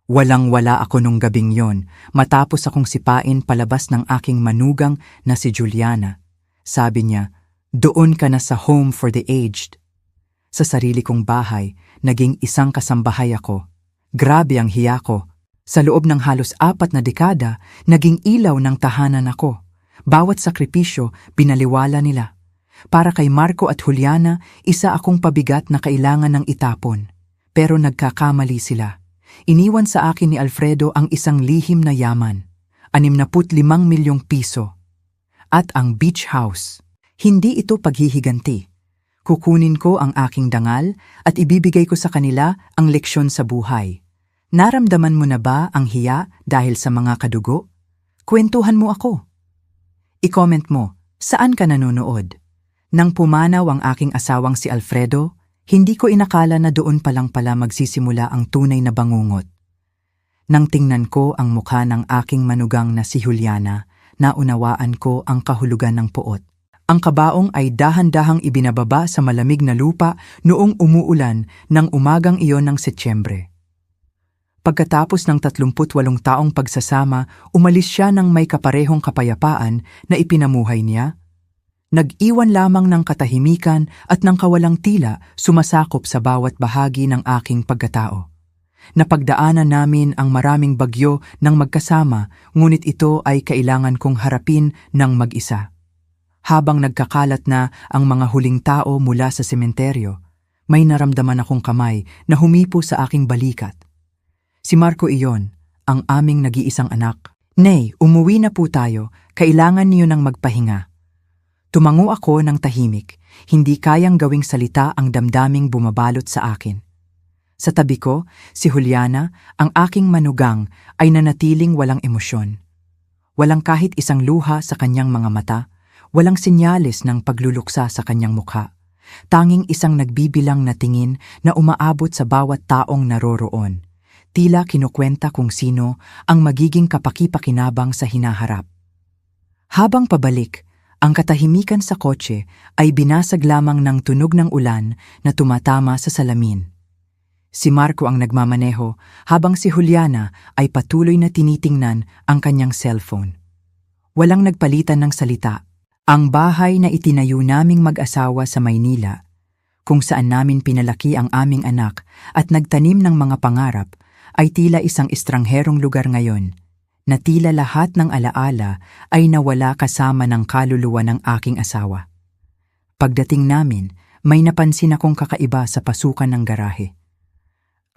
Walang-wala ako nung gabing yon matapos akong sipain palabas ng aking manugang na si Juliana. Sabi niya, "Doon ka na sa home for the aged." Sa sarili kong bahay, naging isang kasambahay ako. Grabe ang hiya ko. Sa loob ng halos 4 na dekada, naging ilaw ng tahanan ako. Bawat sakripisyo, binaliwala nila. Para kay Marco at Juliana, isa akong pabigat na kailangan ng itapon. Pero nagkakamali sila. Iniwan sa akin ni Alfredo ang isang lihim na yaman, 65 milyong piso. At ang beach house. Hindi ito paghihiganti. Kukunin ko ang aking dangal at ibibigay ko sa kanila ang leksyon sa buhay. Naramdaman mo na ba ang hiya dahil sa mga kadugo? Kwentuhan mo ako. I-comment mo, saan ka nanonood? Nang pumanaw ang aking asawang si Alfredo, hindi ko inakala na doon pa lang pala magsisimula ang tunay na bangungot. Nang tingnan ko ang mukha ng aking manugang na si Juliana, naunawaan ko ang kahulugan ng puot. Ang kabaong ay dahan-dahang ibinababa sa malamig na lupa noong umuulan ng umagang iyon ng Setyembre. Pagkatapos ng 38 taong pagsasama, umalis siya ng may kaparehong kapayapaan na ipinamuhay niya. Nag-iwan lamang ng katahimikan at ng kawalang tila sumasakop sa bawat bahagi ng aking pagkatao. Napagdaanan namin ang maraming bagyo ng magkasama, ngunit ito ay kailangan kong harapin ng mag-isa. Habang nagkakalat na ang mga huling tao mula sa sementeryo, may naramdaman akong kamay na humipo sa aking balikat. Si Marco iyon, ang aming nag-iisang anak. "Nay, umuwi na po tayo, kailangan niyo nang magpahinga." Tumango ako ng tahimik, hindi kayang gawing salita ang damdaming bumabalot sa akin. Sa tabi ko, si Juliana, ang aking manugang, ay nanatiling walang emosyon. Walang kahit isang luha sa kanyang mga mata, walang senyales ng pagluluksa sa kanyang mukha. Tanging isang nagbibilang na tingin na umaabot sa bawat taong naroroon. Tila kinukwenta kung sino ang magiging kapaki-pakinabang sa hinaharap. Habang pabalik, ang katahimikan sa kotse ay binasag lamang ng tunog ng ulan na tumatama sa salamin. Si Marco ang nagmamaneho habang si Juliana ay patuloy na tinitingnan ang kanyang cellphone. Walang nagpalitan ng salita. Ang bahay na itinayo naming mag-asawa sa Maynila, kung saan namin pinalaki ang aming anak at nagtanim ng mga pangarap, ay tila isang estrangherong lugar ngayon, na tila lahat ng alaala ay nawala kasama ng kaluluwa ng aking asawa. Pagdating namin, may napansin akong kakaiba sa pasukan ng garahe.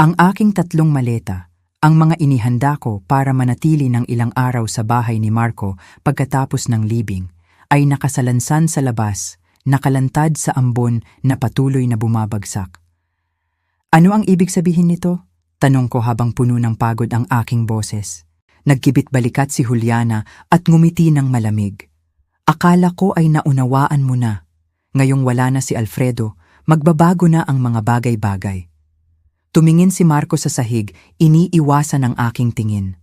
Ang aking 3 maleta, ang mga inihanda ko para manatili ng ilang araw sa bahay ni Marco pagkatapos ng libing, ay nakasalansan sa labas, nakalantad sa ambon na patuloy na bumabagsak. "Ano ang ibig sabihin nito?" tanong ko habang puno ng pagod ang aking boses. Nagkibit-balikat si Juliana at ngumiti ng malamig. "Akala ko ay naunawaan mo na. Ngayong wala na si Alfredo, magbabago na ang mga bagay-bagay." Tumingin si Marco sa sahig, iniiwasan ang aking tingin.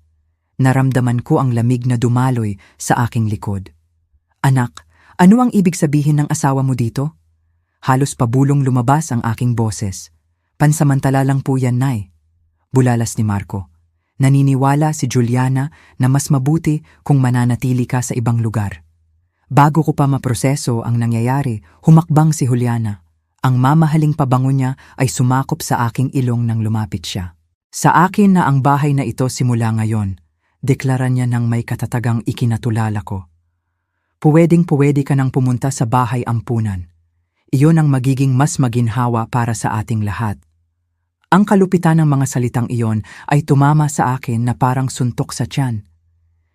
Naramdaman ko ang lamig na dumaloy sa aking likod. "Anak, ano ang ibig sabihin ng asawa mo dito?" Halos pabulong lumabas ang aking boses. "Pansamantala lang po yan, Nay." Bulalas ni Marco. Naniniwala si Juliana na mas mabuti kung mananatili ka sa ibang lugar. Bago ko pa maproseso ang nangyayari, humakbang si Juliana. Ang mamahaling pabango niya ay sumakop sa aking ilong nang lumapit siya. "Sa akin na ang bahay na ito simula ngayon," deklara niya nang may katatagang ikinatulala ko. "Puwedeng-puwede ka nang pumunta sa bahay ampunan. Iyon ang magiging mas maginhawa para sa ating lahat." Ang kalupitan ng mga salitang iyon ay tumama sa akin na parang suntok sa tiyan.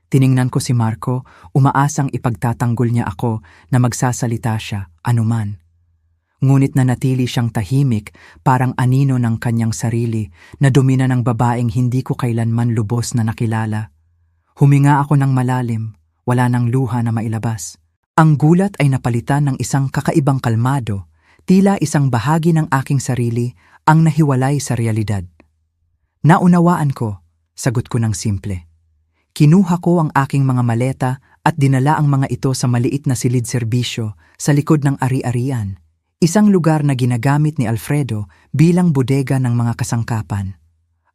Tiningnan ko si Marco, umaasang ipagtatanggol niya ako na magsasalita siya, anuman. Ngunit nanatili siyang tahimik, parang anino ng kanyang sarili na domina ng babaeng hindi ko kailanman lubos na nakilala. Huminga ako ng malalim, wala nang luha na mailabas. Ang gulat ay napalitan ng isang kakaibang kalmado, tila isang bahagi ng aking sarili ang nahiwalay sa realidad. "Naunawaan ko," sagot ko ng simple. Kinuha ko ang aking mga maleta at dinala ang mga ito sa maliit na silid serbisyo sa likod ng ari-arian, isang lugar na ginagamit ni Alfredo bilang bodega ng mga kasangkapan.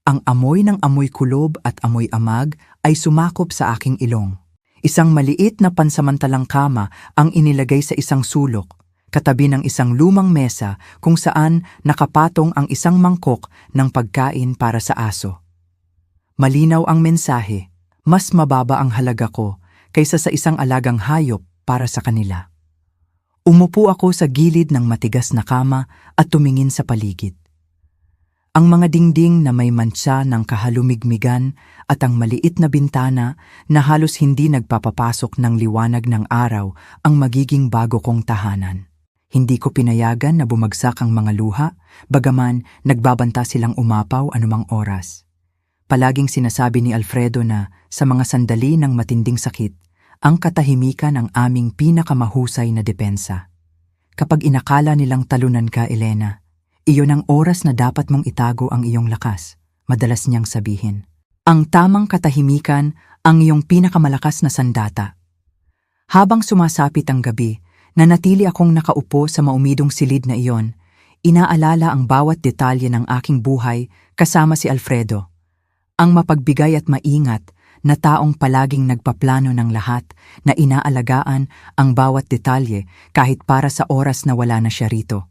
Ang amoy ng amoy kulob at amoy amag ay sumakop sa aking ilong. Isang maliit na pansamantalang kama ang inilagay sa isang sulok, katabi ng isang lumang mesa kung saan nakapatong ang isang mangkok ng pagkain para sa aso. Malinaw ang mensahe, mas mababa ang halaga ko kaysa sa isang alagang hayop para sa kanila. Umupo ako sa gilid ng matigas na kama at tumingin sa paligid. Ang mga dingding na may mantsa ng kahalumigmigan at ang maliit na bintana na halos hindi nagpapapasok ng liwanag ng araw ang magiging bago kong tahanan. Hindi ko pinayagan na bumagsak ang mga luha, bagaman nagbabanta silang umapaw anumang oras. Palaging sinasabi ni Alfredo na sa mga sandali ng matinding sakit, ang katahimikan ang aming pinakamahusay na depensa. Kapag inakala nilang talunan ka, Elena, iyon ang oras na dapat mong itago ang iyong lakas, madalas niyang sabihin. Ang tamang katahimikan ang iyong pinakamalakas na sandata. Habang sumasapit ang gabi, nanatili akong nakaupo sa maumidong silid na iyon, inaalala ang bawat detalye ng aking buhay kasama si Alfredo. Ang mapagbigay at maingat na taong palaging nagpaplano ng lahat na inaalagaan ang bawat detalye kahit para sa oras na wala na siya rito.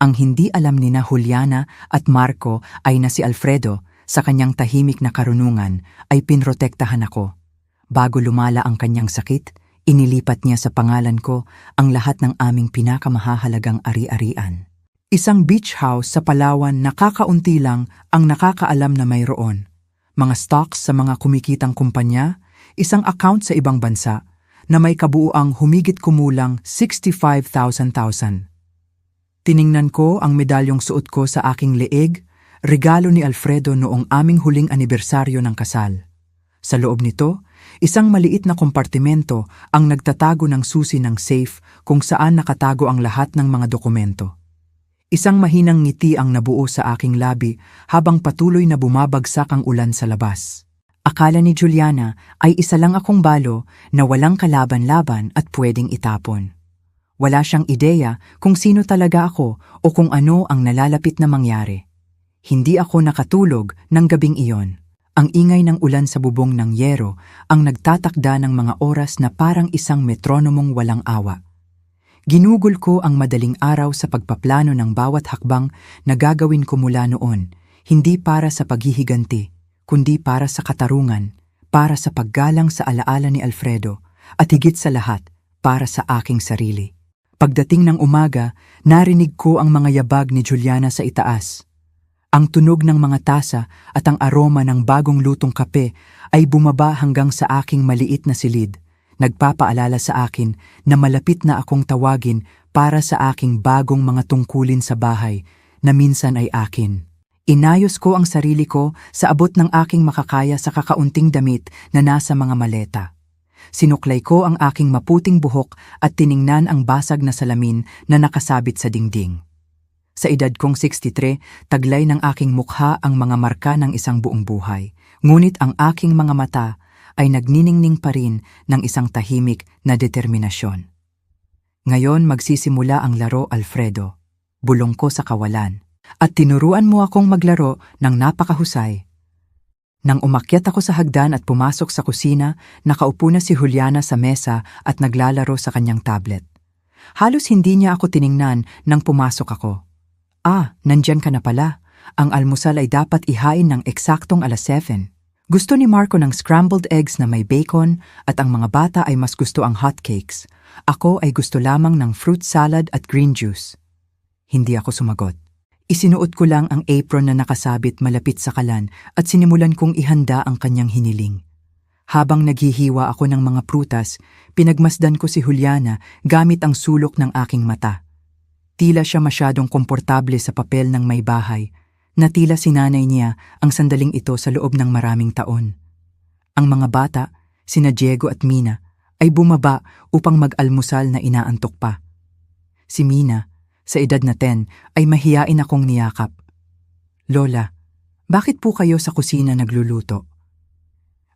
Ang hindi alam nina Juliana at Marco ay na si Alfredo sa kanyang tahimik na karunungan ay pinrotektahan ako. Bago lumala ang kanyang sakit, inilipat niya sa pangalan ko ang lahat ng aming pinakamahahalagang ari-arian. Isang beach house sa Palawan na kakaunti lang ang nakakaalam na mayroon. Mga stocks sa mga kumikitang kumpanya, isang account sa ibang bansa na may kabuuang humigit kumulang 65,000. Tiningnan ko ang medalyong suot ko sa aking leeg, regalo ni Alfredo noong aming huling anibersaryo ng kasal. Sa loob nito, isang maliit na kompartimento ang nagtatago ng susi ng safe kung saan nakatago ang lahat ng mga dokumento. Isang mahinang ngiti ang nabuo sa aking labi habang patuloy na bumabagsak ang ulan sa labas. Akala ni Juliana ay isa lang akong balo na walang kalaban-laban at pwedeng itapon. Wala siyang ideya kung sino talaga ako o kung ano ang nalalapit na mangyari. Hindi ako nakatulog ng gabing iyon. Ang ingay ng ulan sa bubong ng yero ang nagtatakda ng mga oras na parang isang metronomong walang awa. Ginugol ko ang madaling araw sa pagpaplano ng bawat hakbang na gagawin ko mula noon, hindi para sa paghihiganti, kundi para sa katarungan, para sa paggalang sa alaala ni Alfredo, at higit sa lahat, para sa aking sarili. Pagdating ng umaga, narinig ko ang mga yabag ni Juliana sa itaas. Ang tunog ng mga tasa at ang aroma ng bagong lutong kape ay bumaba hanggang sa aking maliit na silid, nagpapaalala sa akin na malapit na akong tawagin para sa aking bagong mga tungkulin sa bahay na minsan ay akin. Inayos ko ang sarili ko sa abot ng aking makakaya sa kakaunting damit na nasa mga maleta. Sinuklay ko ang aking maputing buhok at tiningnan ang basag na salamin na nakasabit sa dingding. Sa edad kong 63, taglay ng aking mukha ang mga marka ng isang buong buhay. Ngunit ang aking mga mata ay nagniningning pa rin ng isang tahimik na determinasyon. Ngayon magsisimula ang laro, Alfredo. Bulong ko sa kawalan. At tinuruan mo akong maglaro ng napakahusay. Nang umakyat ako sa hagdan at pumasok sa kusina, nakaupo na si Juliana sa mesa at naglalaro sa kanyang tablet. Halos hindi niya ako tiningnan nang pumasok ako. Nandyan ka na pala. Ang almusal ay dapat ihain ng eksaktong 7:00. Gusto ni Marco ng scrambled eggs na may bacon at ang mga bata ay mas gusto ang hotcakes. Ako ay gusto lamang ng fruit salad at green juice. Hindi ako sumagot. Isinuot ko lang ang apron na nakasabit malapit sa kalan at sinimulan kong ihanda ang kanyang hiniling. Habang naghihiwa ako ng mga prutas, pinagmasdan ko si Juliana gamit ang sulok ng aking mata. Tila siya masyadong komportable sa papel ng may bahay, na tila sinanay niya ang sandaling ito sa loob ng maraming taon. Ang mga bata, sina Diego at Mina, ay bumaba upang mag-almusal na inaantok pa. Si Mina, sa edad na 10, ay mahiyain akong niyakap. Lola, bakit po kayo sa kusina nagluluto?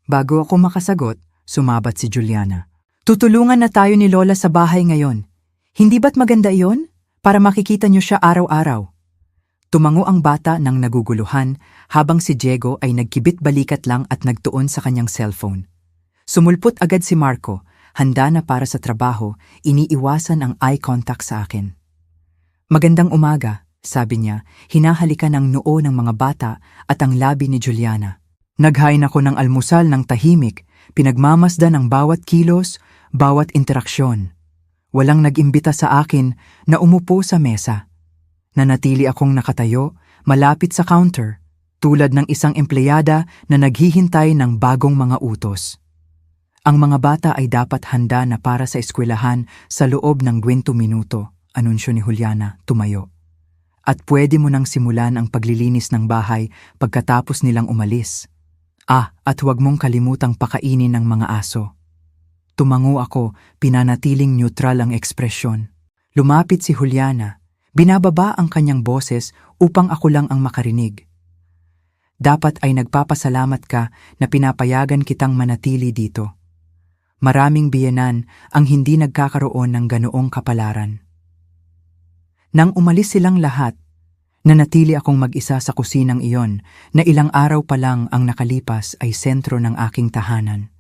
Bago ako makasagot, sumabat si Juliana. Tutulungan na tayo ni Lola sa bahay ngayon. Hindi ba't maganda iyon? Para makikita niyo siya araw-araw. Tumango ang bata ng naguguluhan habang si Diego ay nagkibit balikat lang at nagtuon sa kanyang cellphone. Sumulpot agad si Marco, handa na para sa trabaho, iniiwasan ang eye contact sa akin. "Magandang umaga," sabi niya, hinahalikan ang noo ng mga bata at ang labi ni Juliana. Naghain ako ng almusal ng tahimik, pinagmamasdan ang bawat kilos, bawat interaksyon. Walang nag-imbita sa akin na umupo sa mesa. Nanatili akong nakatayo, malapit sa counter, tulad ng isang empleyada na naghihintay ng bagong mga utos. Ang mga bata ay dapat handa na para sa eskwelahan sa loob ng 20 minuto, anunsyo ni Juliana, tumayo. At pwede mo nang simulan ang paglilinis ng bahay pagkatapos nilang umalis. At huwag mong kalimutang pakainin ng mga aso. Tumango ako, pinanatiling neutral ang ekspresyon. Lumapit si Juliana. Binababa ang kanyang boses upang ako lang ang makarinig. "Dapat ay nagpapasalamat ka na pinapayagan kitang manatili dito. Maraming biyenan ang hindi nagkakaroon ng ganoong kapalaran." Nang umalis silang lahat, nanatili akong mag-isa sa kusinang iyon na ilang araw pa lang ang nakalipas ay sentro ng aking tahanan.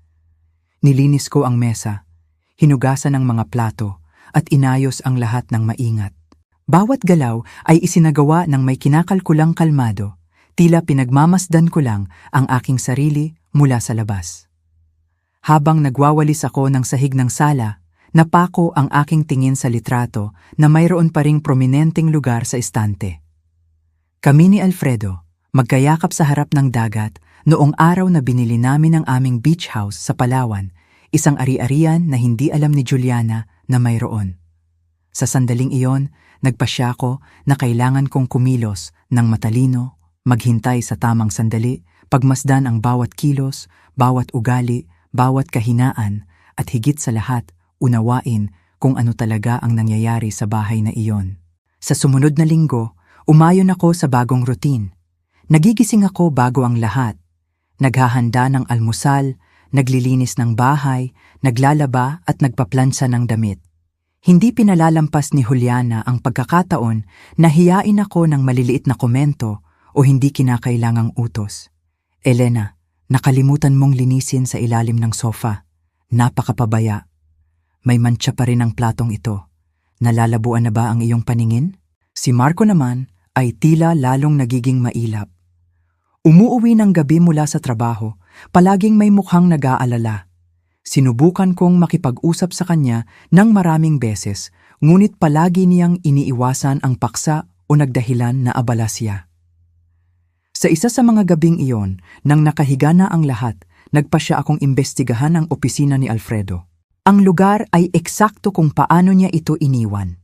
Nilinis ko ang mesa, hinugasan ang mga plato at inayos ang lahat ng maingat. Bawat galaw ay isinagawa ng may kinakalkulang kalmado, tila pinagmamasdan ko lang ang aking sarili mula sa labas. Habang nagwawalis ako ng sahig ng sala, napako ang aking tingin sa litrato na mayroon pa ring prominenteng lugar sa estante. Kami ni Alfredo, magkayakap sa harap ng dagat noong araw na binili namin ang aming beach house sa Palawan, isang ari-arian na hindi alam ni Juliana na mayroon. Sa sandaling iyon, nagpasya ko na kailangan kong kumilos ng matalino, maghintay sa tamang sandali, pagmasdan ang bawat kilos, bawat ugali, bawat kahinaan, at higit sa lahat, unawain kung ano talaga ang nangyayari sa bahay na iyon. Sa sumunod na linggo, umayon ako sa bagong routine. Nagigising ako bago ang lahat. Naghahanda ng almusal, naglilinis ng bahay, naglalaba at nagpaplansa ng damit. Hindi pinalalampas ni Juliana ang pagkakataon na hiyain ako ng maliliit na komento o hindi kinakailangang utos. "Elena, nakalimutan mong linisin sa ilalim ng sofa. Napakapabaya. May mantsa pa rin ang platong ito. Nalalabuan na ba ang iyong paningin?" Si Marco naman ay tila lalong nagiging mailap. Umuuwi ng gabi mula sa trabaho, palaging may mukhang nag-aalala. Sinubukan kong makipag-usap sa kanya ng maraming beses, ngunit palagi niyang iniiwasan ang paksa o nagdahilan na abala siya. Sa isa sa mga gabing iyon, nang nakahiga na ang lahat, nagpasya akong imbestigahan ang opisina ni Alfredo. Ang lugar ay eksakto kung paano niya ito iniwan.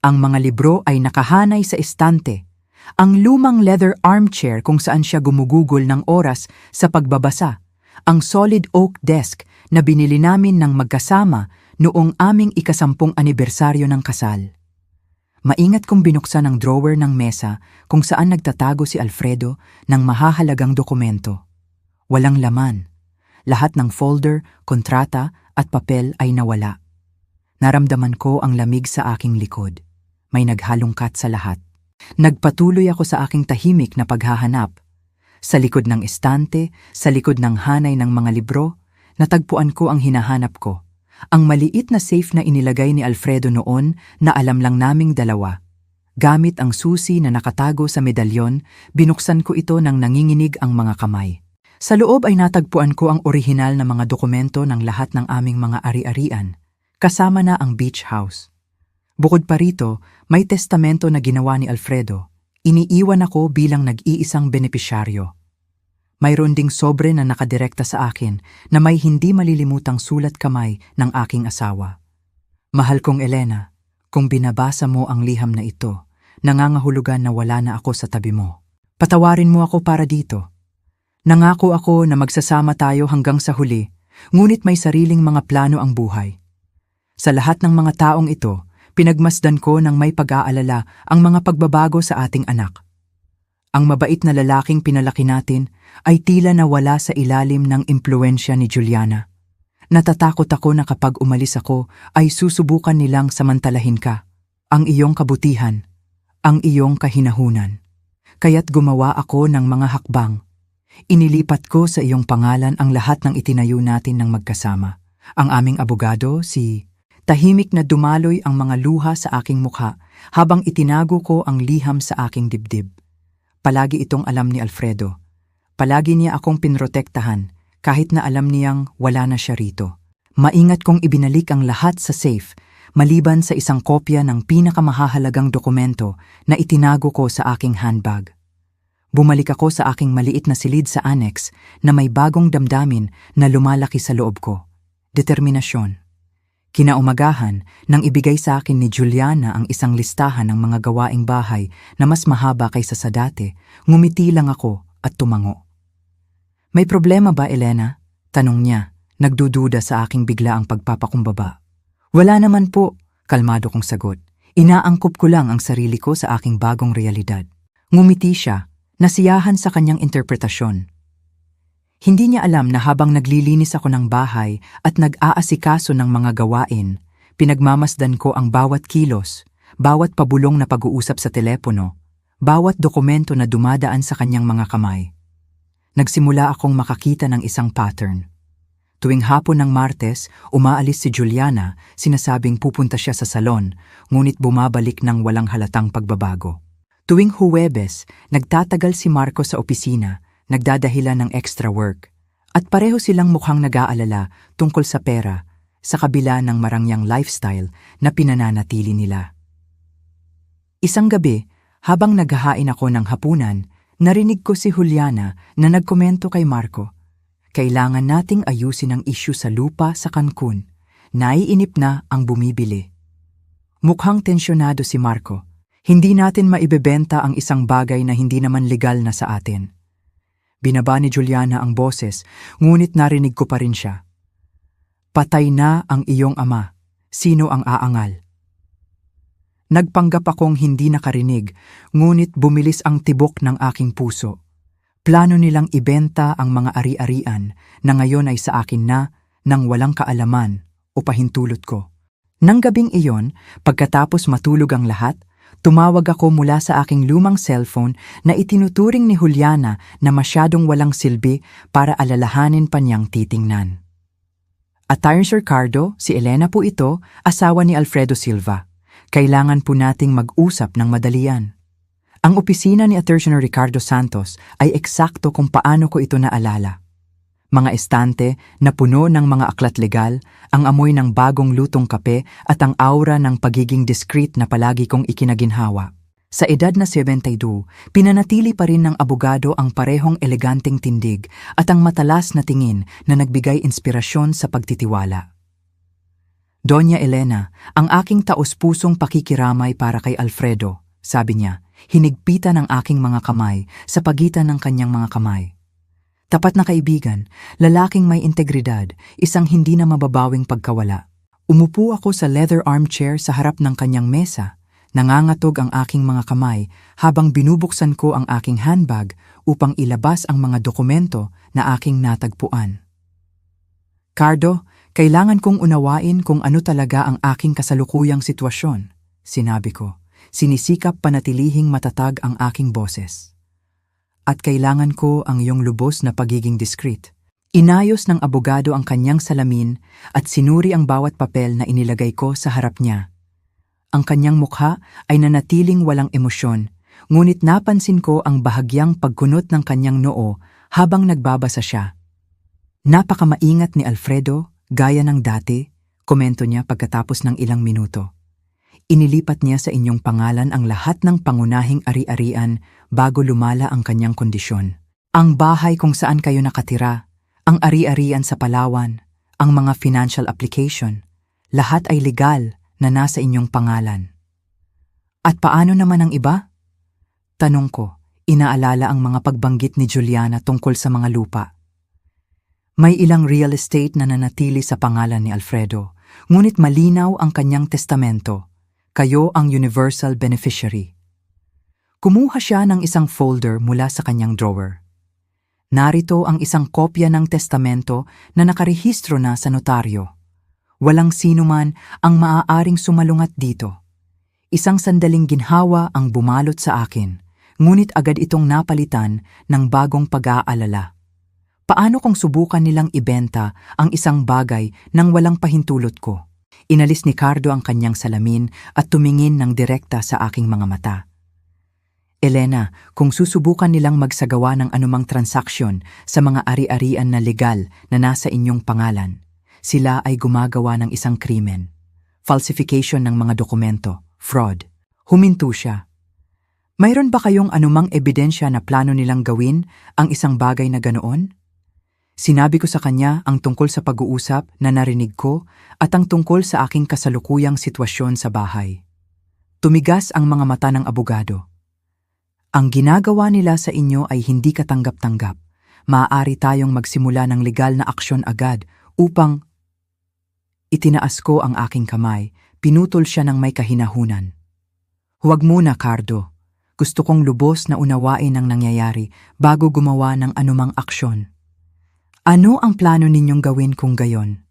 Ang mga libro ay nakahanay sa estante. Ang lumang leather armchair kung saan siya gumugugol ng oras sa pagbabasa. Ang solid oak desk na binili namin ng magkasama noong aming 10th anibersaryo ng kasal. Maingat kong binuksan ang drawer ng mesa kung saan nagtatago si Alfredo ng mahahalagang dokumento. Walang laman. Lahat ng folder, kontrata at papel ay nawala. Naramdaman ko ang lamig sa aking likod. May naghalongkat sa lahat. Nagpatuloy ako sa aking tahimik na paghahanap. Sa likod ng estante, sa likod ng hanay ng mga libro, natagpuan ko ang hinahanap ko. Ang maliit na safe na inilagay ni Alfredo noon na alam lang naming dalawa. Gamit ang susi na nakatago sa medalyon, binuksan ko ito nang nanginginig ang mga kamay. Sa loob ay natagpuan ko ang orihinal na mga dokumento ng lahat ng aming mga ari-arian, kasama na ang beach house. Bukod pa rito, may testamento na ginawa ni Alfredo. Iniiwan ako bilang nag-iisang benepisyaryo. Mayroon ding sobre na nakadirekta sa akin na may hindi malilimutang sulat kamay ng aking asawa. "Mahal kong Elena, kung binabasa mo ang liham na ito, nangangahulugan na wala na ako sa tabi mo. Patawarin mo ako para dito. Nangako ako na magsasama tayo hanggang sa huli, ngunit may sariling mga plano ang buhay. Sa lahat ng mga taong ito, pinagmasdan ko ng may pag-aalala ang mga pagbabago sa ating anak. Ang mabait na lalaking pinalaki natin ay tila nawala sa ilalim ng impluensya ni Juliana. Natatakot ako na kapag umalis ako ay susubukan nilang samantalahin ka, ang iyong kabutihan, ang iyong kahinahunan. Kaya't gumawa ako ng mga hakbang. Inilipat ko sa iyong pangalan ang lahat ng itinayo natin ng magkasama. Ang aming abogado, si... Tahimik na dumaloy ang mga luha sa aking mukha habang itinago ko ang liham sa aking dibdib. Palagi itong alam ni Alfredo. Palagi niya akong pinrotektahan kahit na alam niyang wala na siya rito. Maingat kong ibinalik ang lahat sa safe, maliban sa isang kopya ng pinakamahahalagang dokumento na itinago ko sa aking handbag. Bumalik ako sa aking maliit na silid sa annex na may bagong damdamin na lumalaki sa loob ko. Determinasyon. Kinaumagahan nang ibigay sa akin ni Juliana ang isang listahan ng mga gawaing bahay na mas mahaba kaysa sa dati, ngumiti lang ako at tumango. "May problema ba, Elena?" Tanong niya, nagdududa sa aking biglaang pagpapakumbaba. "Wala naman po," kalmado kong sagot. Inaangkop ko lang ang sarili ko sa aking bagong realidad. Ngumiti siya, nasiyahan sa kanyang interpretasyon. Hindi niya alam na habang naglilinis ako ng bahay at nag-aasikaso ng mga gawain, pinagmamasdan ko ang bawat kilos, bawat pabulong na pag-uusap sa telepono, bawat dokumento na dumadaan sa kanyang mga kamay. Nagsimula akong makakita ng isang pattern. Tuwing hapon ng Martes, umaalis si Juliana, sinasabing pupunta siya sa salon, ngunit bumabalik ng walang halatang pagbabago. Tuwing Huwebes, nagtatagal si Marco sa opisina, nagdadahilan ng extra work, at pareho silang mukhang nag-aalala tungkol sa pera sa kabila ng marangyang lifestyle na pinananatili nila. Isang gabi, habang naghahain ako ng hapunan, narinig ko si Juliana na nagkomento kay Marco. "Kailangan nating ayusin ang issue sa lupa sa Cancun. Naiinip na ang bumibili." Mukhang tensyonado si Marco. Hindi natin maibebenta ang isang bagay na hindi naman legal na sa atin. Binaba ni Juliana ang boses, ngunit narinig ko pa rin siya. "Patay na ang iyong ama. Sino ang aangal?" Nagpanggap akong hindi nakarinig, ngunit bumilis ang tibok ng aking puso. Plano nilang ibenta ang mga ari-arian na ngayon ay sa akin na nang walang kaalaman o pahintulot ko. Nang gabing iyon, pagkatapos matulog ang lahat, tumawag ako mula sa aking lumang cellphone na itinuturing ni Juliana na masyadong walang silbi para alalahanin pa niyang titingnan. "Attorney Ricardo, si Elena po ito, asawa ni Alfredo Silva. Kailangan po nating mag-usap ng madalian." Ang opisina ni Attorney Ricardo Santos ay eksakto kung paano ko ito naalala. Mga estante na puno ng mga aklat legal, ang amoy ng bagong lutong kape at ang aura ng pagiging discreet na palagi kong ikinaginhawa. Sa edad na 72, pinanatili pa rin ng abogado ang parehong eleganteng tindig at ang matalas na tingin na nagbigay inspirasyon sa pagtitiwala. "Doña Elena, ang aking taos-pusong pakikiramay para kay Alfredo," sabi niya, hinigpitan ang aking mga kamay sa pagitan ng kanyang mga kamay. Tapat na kaibigan, lalaking may integridad, isang hindi na mababawing pagkawala. Umupo ako sa leather armchair sa harap ng kanyang mesa, nangangatog ang aking mga kamay habang binubuksan ko ang aking handbag upang ilabas ang mga dokumento na aking natagpuan. "Cardo, kailangan kong unawain kung ano talaga ang aking kasalukuyang sitwasyon," sinabi ko. Sinisikap panatilihing matatag ang aking boses. "At kailangan ko ang iyong lubos na pagiging discreet." Inayos ng abogado ang kanyang salamin at sinuri ang bawat papel na inilagay ko sa harap niya. Ang kanyang mukha ay nanatiling walang emosyon, ngunit napansin ko ang bahagyang pagkunot ng kanyang noo habang nagbabasa siya. "Napakamaingat ni Alfredo, gaya ng dati," komento niya pagkatapos ng ilang minuto. "Inilipat niya sa inyong pangalan ang lahat ng pangunahing ari-arian bago lumala ang kanyang kondisyon. Ang bahay kung saan kayo nakatira, ang ari-arian sa Palawan, ang mga financial application, lahat ay legal na nasa inyong pangalan." "At paano naman ang iba?" tanong ko, inaalala ang mga pagbanggit ni Juliana tungkol sa mga lupa. "May ilang real estate na nanatili sa pangalan ni Alfredo, ngunit malinaw ang kanyang testamento. Kayo ang universal beneficiary." Kumuha siya ng isang folder mula sa kanyang drawer. Narito ang isang kopya ng testamento na nakarehistro na sa notaryo. Walang sino man ang maaaring sumalungat dito. Isang sandaling ginhawa ang bumalot sa akin, ngunit agad itong napalitan ng bagong pag-aalala. Paano kung subukan nilang ibenta ang isang bagay nang walang pahintulot ko? Inalis ni Cardo ang kanyang salamin at tumingin ng direkta sa aking mga mata. Elena, kung susubukan nilang magsagawa ng anumang transaksyon sa mga ari-arian na legal na nasa inyong pangalan, sila ay gumagawa ng isang krimen. Falsification ng mga dokumento, fraud. Huminto siya. Mayroon ba kayong anumang ebidensya na plano nilang gawin ang isang bagay na ganoon? Sinabi ko sa kanya ang tungkol sa pag-uusap na narinig ko at ang tungkol sa aking kasalukuyang sitwasyon sa bahay. Tumigas ang mga mata ng abogado. Ang ginagawa nila sa inyo ay hindi katanggap-tanggap. Maaari tayong magsimula ng legal na aksyon agad upang... Itinaas ko ang aking kamay, pinutol siya ng may kahinahunan. Huwag muna, Cardo. Gusto kong lubos na unawain ang nangyayari bago gumawa ng anumang aksyon. Ano ang plano ninyong gawin kung gayon?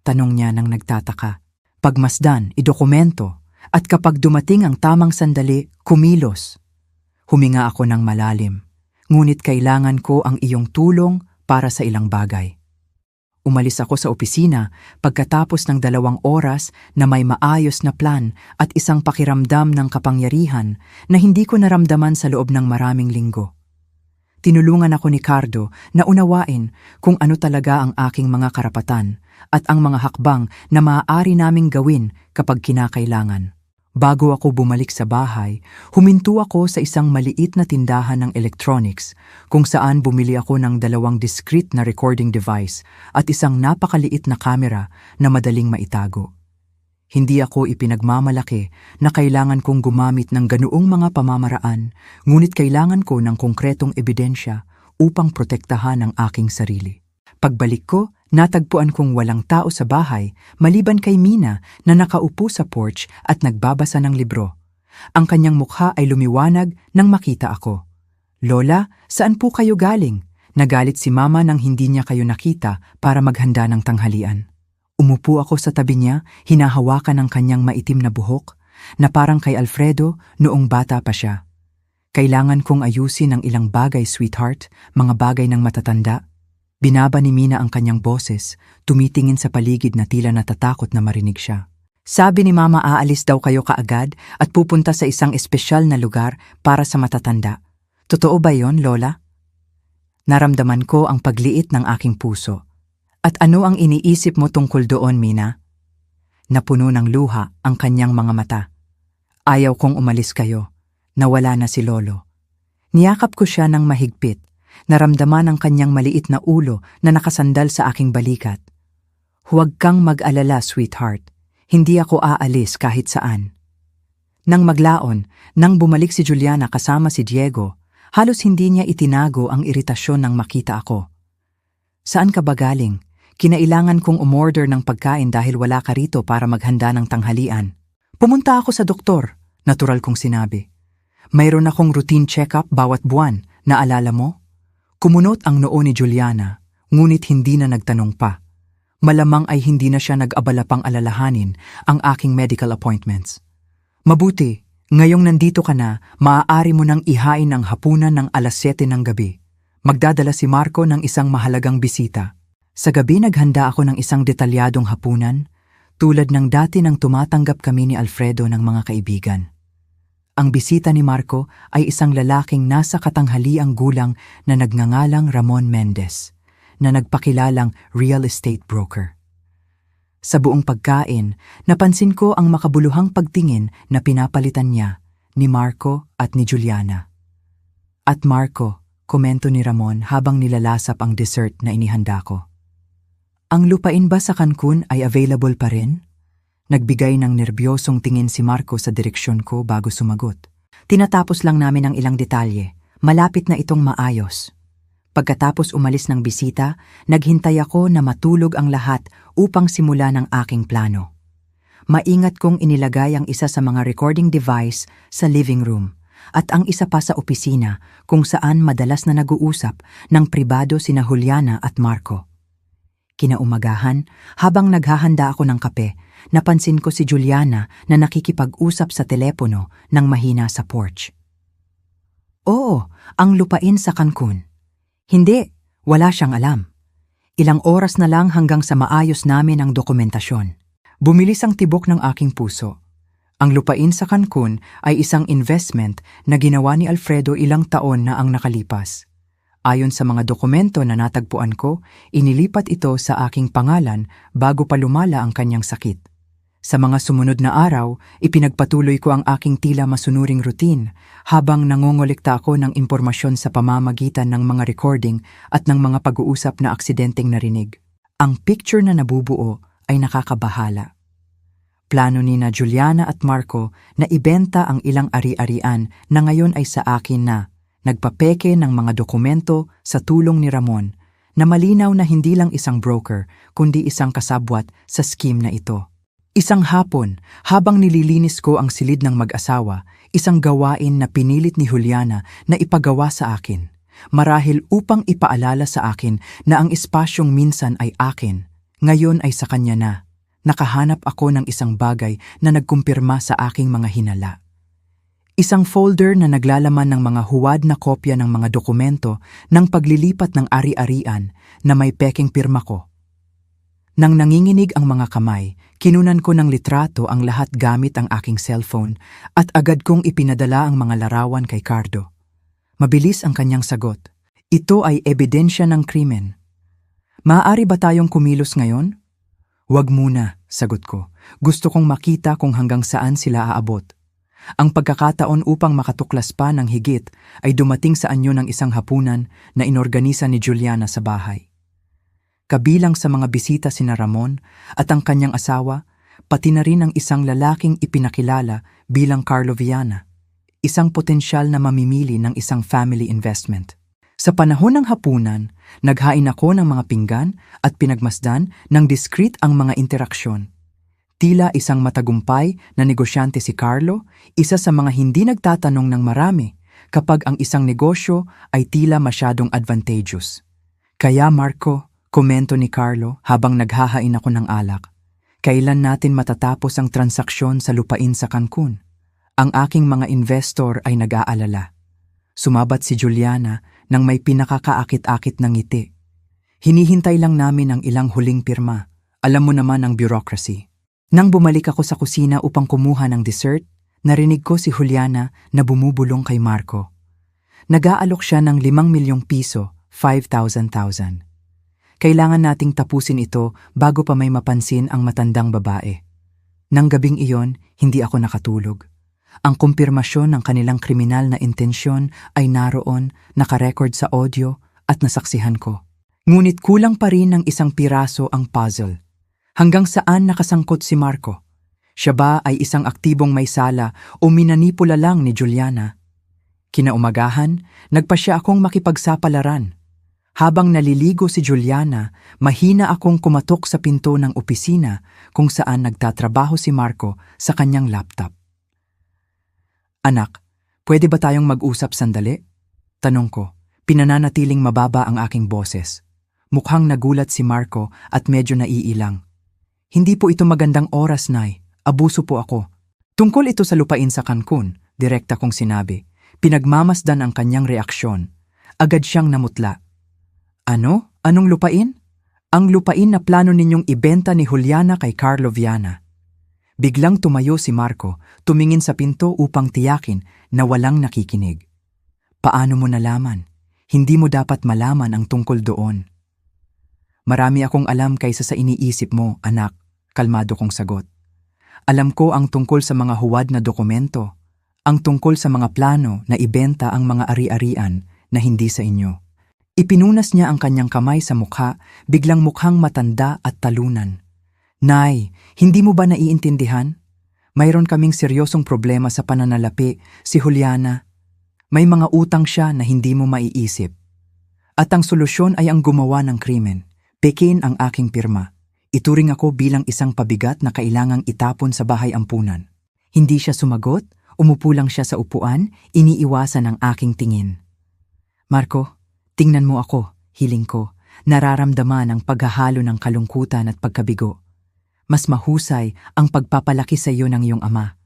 Tanong niya nang nagtataka. Pagmasdan, idokumento, at kapag dumating ang tamang sandali, kumilos. Huminga ako ng malalim, ngunit kailangan ko ang iyong tulong para sa ilang bagay. Umalis ako sa opisina pagkatapos ng 2 oras na may maayos na plan at isang pakiramdam ng kapangyarihan na hindi ko naramdaman sa loob ng maraming linggo. Tinulungan ako ni Cardo na unawain kung ano talaga ang aking mga karapatan at ang mga hakbang na maaari naming gawin kapag kinakailangan. Bago ako bumalik sa bahay, huminto ako sa isang maliit na tindahan ng electronics kung saan bumili ako ng 2 discrete na recording device at isang napakaliit na kamera na madaling maitago. Hindi ako ipinagmamalaki na kailangan kong gumamit ng ganoong mga pamamaraan, ngunit kailangan ko ng konkretong ebidensya upang protektahan ang aking sarili. Pagbalik ko, natagpuan kong walang tao sa bahay maliban kay Mina na nakaupo sa porch at nagbabasa ng libro. Ang kanyang mukha ay lumiwanag nang makita ako. Lola, saan po kayo galing? Nagalit si Mama nang hindi niya kayo nakita para maghanda ng tanghalian. Umupo ako sa tabi niya, hinahawakan ang kanyang maitim na buhok, na parang kay Alfredo noong bata pa siya. Kailangan kong ayusin ang ilang bagay, sweetheart, mga bagay ng matatanda. Binaba ni Mina ang kanyang boses, tumitingin sa paligid na tila natatakot na marinig siya. Sabi ni Mama aalis daw kayo kaagad at pupunta sa isang espesyal na lugar para sa matatanda. Totoo ba yon, Lola? Naramdaman ko ang pagliit ng aking puso. At ano ang iniisip mo tungkol doon, Mina? Napuno ng luha ang kanyang mga mata. Ayaw kong umalis kayo. Nawala na si Lolo. Niyakap ko siya ng mahigpit. Naramdaman ang kanyang maliit na ulo na nakasandal sa aking balikat. Huwag kang mag-alala, sweetheart. Hindi ako aalis kahit saan. Nang maglaon, nang bumalik si Juliana kasama si Diego, halos hindi niya itinago ang iritasyon nang makita ako. Saan ka ba galing? Kinailangan kong umorder ng pagkain dahil wala ka rito para maghanda ng tanghalian. Pumunta ako sa doktor, natural kong sinabi. Mayroon akong routine check-up bawat buwan, naalala mo? Kumunot ang noo ni Juliana, ngunit hindi na nagtanong pa. Malamang ay hindi na siya nag-abala pang alalahanin ang aking medical appointments. Mabuti, ngayong nandito ka na, maaari mo nang ihain ang hapunan ng 7:00 ng gabi. Magdadala si Marco ng isang mahalagang bisita. Sa gabi naghanda ako ng isang detalyadong hapunan, tulad ng dati nang tumatanggap kami ni Alfredo ng mga kaibigan. Ang bisita ni Marco ay isang lalaking nasa katanghaliang gulang na nagngangalang Ramon Mendez, na nagpakilalang real estate broker. Sa buong pagkain, napansin ko ang makabuluhang pagtingin na pinapalitan niya ni Marco at ni Juliana. At Marco, komento ni Ramon habang nilalasap ang dessert na inihanda ko. Ang lupain ba sa Cancun ay available pa rin? Nagbigay ng nerbyosong tingin si Marco sa direksyon ko bago sumagot. Tinatapos lang namin ang ilang detalye. Malapit na itong maayos. Pagkatapos umalis ng bisita, naghintay ako na matulog ang lahat upang simula ng aking plano. Maingat kong inilagay ang isa sa mga recording device sa living room at ang isa pa sa opisina kung saan madalas na nag-uusap ng pribado sina Juliana at Marco. Kinaumagahan, habang naghahanda ako ng kape, napansin ko si Juliana na nakikipag-usap sa telepono ng mahina sa porch. Oo, ang lupain sa Cancun. Hindi, wala siyang alam. Ilang oras na lang hanggang sa maayos namin ang dokumentasyon. Bumilis ang tibok ng aking puso. Ang lupain sa Cancun ay isang investment na ginawa ni Alfredo ilang taon na ang nakalipas. Ayon sa mga dokumento na natagpuan ko, inilipat ito sa aking pangalan bago pa lumala ang kanyang sakit. Sa mga sumunod na araw, ipinagpatuloy ko ang aking tila masunuring routine habang nangongolekta ako ng impormasyon sa pamamagitan ng mga recording at ng mga pag-uusap na aksidenteng narinig. Ang picture na nabubuo ay nakakabahala. Plano ni na Juliana at Marco na ibenta ang ilang ari-arian na ngayon ay sa akin na, nagpapeke ng mga dokumento sa tulong ni Ramon na malinaw na hindi lang isang broker kundi isang kasabwat sa scheme na ito. Isang hapon, habang nililinis ko ang silid ng mag-asawa, isang gawain na pinilit ni Juliana na ipagawa sa akin, marahil upang ipaalala sa akin na ang espasyong minsan ay akin, ngayon ay sa kanya na. Nakahanap ako ng isang bagay na nagkumpirma sa aking mga hinala. Isang folder na naglalaman ng mga huwad na kopya ng mga dokumento ng paglilipat ng ari-arian na may peking pirma ko. Nang nanginginig ang mga kamay, kinunan ko ng litrato ang lahat gamit ang aking cellphone at agad kong ipinadala ang mga larawan kay Cardo. Mabilis ang kanyang sagot. Ito ay ebidensya ng krimen. Maaari ba tayong kumilos ngayon? Huwag muna, sagot ko. Gusto kong makita kung hanggang saan sila aabot. Ang pagkakataon upang makatuklas pa ng higit ay dumating sa anyo ng isang hapunan na inorganisa ni Juliana sa bahay. Kabilang sa mga bisita sina Ramon at ang kanyang asawa, pati na rin ang isang lalaking ipinakilala bilang Carlo Viana, isang potensyal na mamimili ng isang family investment. Sa panahon ng hapunan, naghain ako ng mga pinggan at pinagmasdan ng discreet ang mga interaksyon. Tila isang matagumpay na negosyante si Carlo, isa sa mga hindi nagtatanong ng marami kapag ang isang negosyo ay tila masyadong advantageous. Kaya Marco, komento ni Carlo habang naghahain ako ng alak, kailan natin matatapos ang transaksyon sa lupain sa Cancun? Ang aking mga investor ay nag-aalala. Sumabat si Juliana nang may pinakakaakit-akit ng ngiti. Hinihintay lang namin ang ilang huling pirma. Alam mo naman ang bureaucracy. Nang bumalik ako sa kusina upang kumuha ng dessert, narinig ko si Juliana na bumubulong kay Marco. Nag-aalok siya ng 5 milyong piso, 5,000. Kailangan nating tapusin ito bago pa may mapansin ang matandang babae. Nang gabing iyon, hindi ako nakatulog. Ang kumpirmasyon ng kanilang kriminal na intensyon ay naroon, nakarecord sa audio at nasaksihan ko. Ngunit kulang pa rin ng isang piraso ang puzzle. Hanggang saan nakasangkot si Marco? Siya ba ay isang aktibong may sala o minanipula lang ni Juliana? Kinaumagahan, nagpa siya akong makipagsapalaran. Habang naliligo si Juliana, mahina akong kumatok sa pinto ng opisina kung saan nagtatrabaho si Marco sa kanyang laptop. Anak, pwede ba tayong mag-usap sandali? Tanong ko, pinananatiling mababa ang aking boses. Mukhang nagulat si Marco at medyo naiilang. Hindi po ito magandang oras, Nay. Abuso po ako. Tungkol ito sa lupain sa Cancun, direkta kong sinabi. Pinagmamasdan ang kanyang reaksyon. Agad siyang namutla. Ano? Anong lupain? Ang lupain na plano ninyong ibenta ni Juliana kay Carlo Viana. Biglang tumayo si Marco, tumingin sa pinto upang tiyakin na walang nakikinig. Paano mo nalaman? Hindi mo dapat malaman ang tungkol doon. Marami akong alam kaysa sa iniisip mo, anak, kalmado kong sagot. Alam ko ang tungkol sa mga huwad na dokumento, ang tungkol sa mga plano na ibenta ang mga ari-arian na hindi sa inyo. Ipinunas niya ang kanyang kamay sa mukha, biglang mukhang matanda at talunan. Nay, hindi mo ba naiintindihan? Mayroon kaming seryosong problema sa pananalapi, si Juliana. May mga utang siya na hindi mo maiisip. At ang solusyon ay ang gumawa ng krimen. Pekin ang aking pirma. Ituring ako bilang isang pabigat na kailangang itapon sa bahay ampunan. Hindi siya sumagot, umupo lang siya sa upuan, iniiwasan ang aking tingin. Marco, tingnan mo ako, hiling ko, nararamdaman ang paghahalo ng kalungkutan at pagkabigo. Mas mahusay ang pagpapalaki sa iyo ng iyong ama.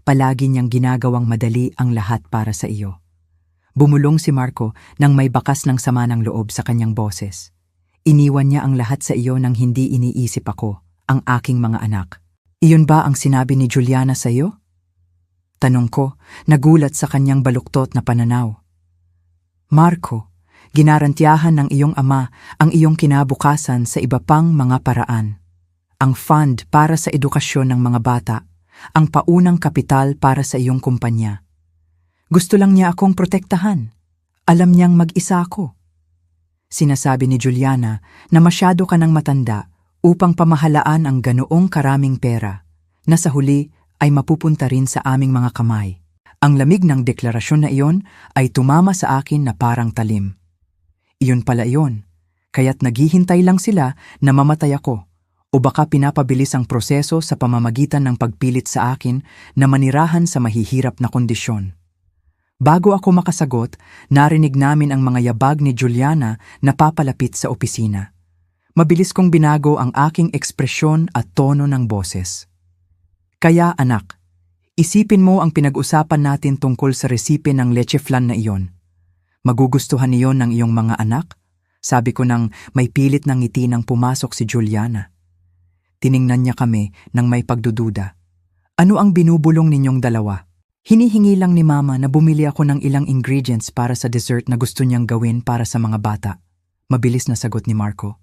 Palagi niyang ginagawang madali ang lahat para sa iyo. Bumulong si Marco nang may bakas ng sama ng loob sa kanyang boses. Iniwan niya ang lahat sa iyo nang hindi iniisip ako, ang aking mga anak. Iyon ba ang sinabi ni Juliana sa iyo? Tanong ko, nagulat sa kanyang baluktot na pananaw. Marco, ginarantyahan ng iyong ama ang iyong kinabukasan sa iba pang mga paraan. Ang fund para sa edukasyon ng mga bata, ang paunang kapital para sa iyong kumpanya. Gusto lang niya akong protektahan. Alam niyang mag-isa ako. Sinasabi ni Juliana na masyado ka ng matanda upang pamahalaan ang ganoong karaming pera na sa huli ay mapupunta rin sa aming mga kamay. Ang lamig ng deklarasyon na iyon ay tumama sa akin na parang talim. Iyon pala iyon, kaya't naghihintay lang sila na mamatay ako. O baka pinapabilis ang proseso sa pamamagitan ng pagpilit sa akin na manirahan sa mahihirap na kondisyon. Bago ako makasagot, narinig namin ang mga yabag ni Juliana na papalapit sa opisina. Mabilis kong binago ang aking ekspresyon at tono ng boses. Kaya anak, isipin mo ang pinag-usapan natin tungkol sa resipe ng leche flan na iyon. Magugustuhan niyon ng iyong mga anak? Sabi ko nang may pilit ng ngiti nang pumasok si Juliana. Tiningnan niya kami nang may pagdududa. Ano ang binubulong ninyong dalawa? Hinihingi lang ni Mama na bumili ako ng ilang ingredients para sa dessert na gusto niyang gawin para sa mga bata. Mabilis na sagot ni Marco.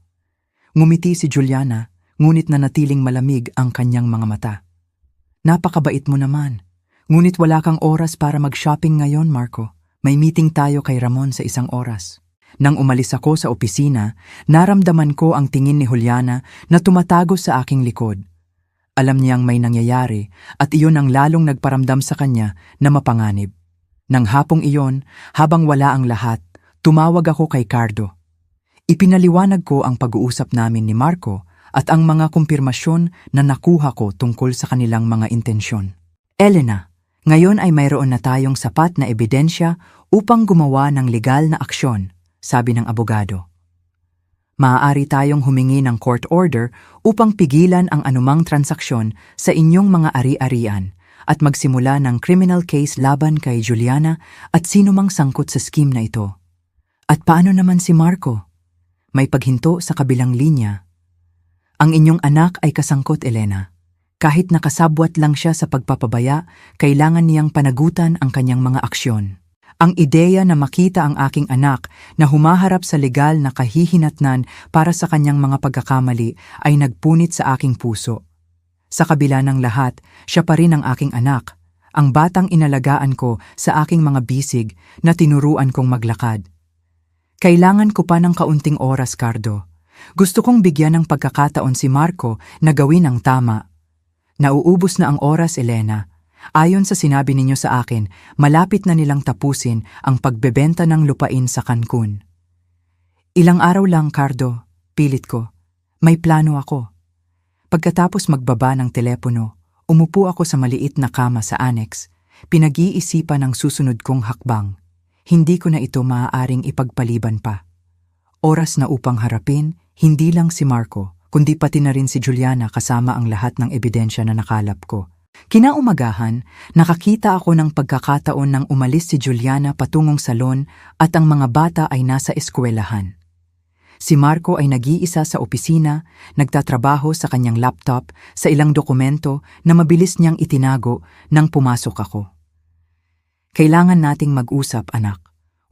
Ngumiti si Juliana, ngunit nanatiling malamig ang kanyang mga mata. Napakabait mo naman. Ngunit wala kang oras para mag-shopping ngayon, Marco. May meeting tayo kay Ramon sa 1 oras. Nang umalis ako sa opisina, naramdaman ko ang tingin ni Juliana na tumatago sa aking likod. Alam niyang may nangyayari at iyon ang lalong nagparamdam sa kanya na mapanganib. Nang hapong iyon, habang wala ang lahat, tumawag ako kay Cardo. Ipinaliwanag ko ang pag-uusap namin ni Marco at ang mga kumpirmasyon na nakuha ko tungkol sa kanilang mga intensyon. Elena, ngayon ay mayroon na tayong sapat na ebidensya upang gumawa ng legal na aksyon, sabi ng abogado. Maaari tayong humingi ng court order upang pigilan ang anumang transaksyon sa inyong mga ari-arian at magsimula ng criminal case laban kay Juliana at sino mang sangkot sa scheme na ito. At paano naman si Marco? May paghinto sa kabilang linya. Ang inyong anak ay kasangkot, Elena. Kahit nakasabwat lang siya sa pagpapabaya, kailangan niyang panagutan ang kanyang mga aksyon. Ang ideya na makita ang aking anak na humaharap sa legal na kahihinatnan para sa kanyang mga pagkakamali ay nagpunit sa aking puso. Sa kabila ng lahat, siya pa rin ang aking anak, ang batang inalagaan ko sa aking mga bisig na tinuruan kong maglakad. Kailangan ko pa ng kaunting oras, Cardo. Gusto kong bigyan ng pagkakataon si Marco na gawin ang tama. Nauubos na ang oras, Elena. Ayon sa sinabi ninyo sa akin, malapit na nilang tapusin ang pagbebenta ng lupain sa Cancun. Ilang araw lang, Cardo, pilit ko. May plano ako. Pagkatapos magbaba ng telepono, umupo ako sa maliit na kama sa annex. Pinag-iisipan ang susunod kong hakbang. Hindi ko na ito maaaring ipagpaliban pa. Oras na upang harapin, hindi lang si Marco, kundi pati na rin si Juliana kasama ang lahat ng ebidensya na nakalap ko. Kinaumagahan, nakakita ako ng pagkakataon nang umalis si Juliana patungong salon at ang mga bata ay nasa eskwelahan. Si Marco ay nag-iisa sa opisina, nagtatrabaho sa kanyang laptop sa ilang dokumento na mabilis niyang itinago nang pumasok ako. Kailangan nating mag-usap, anak.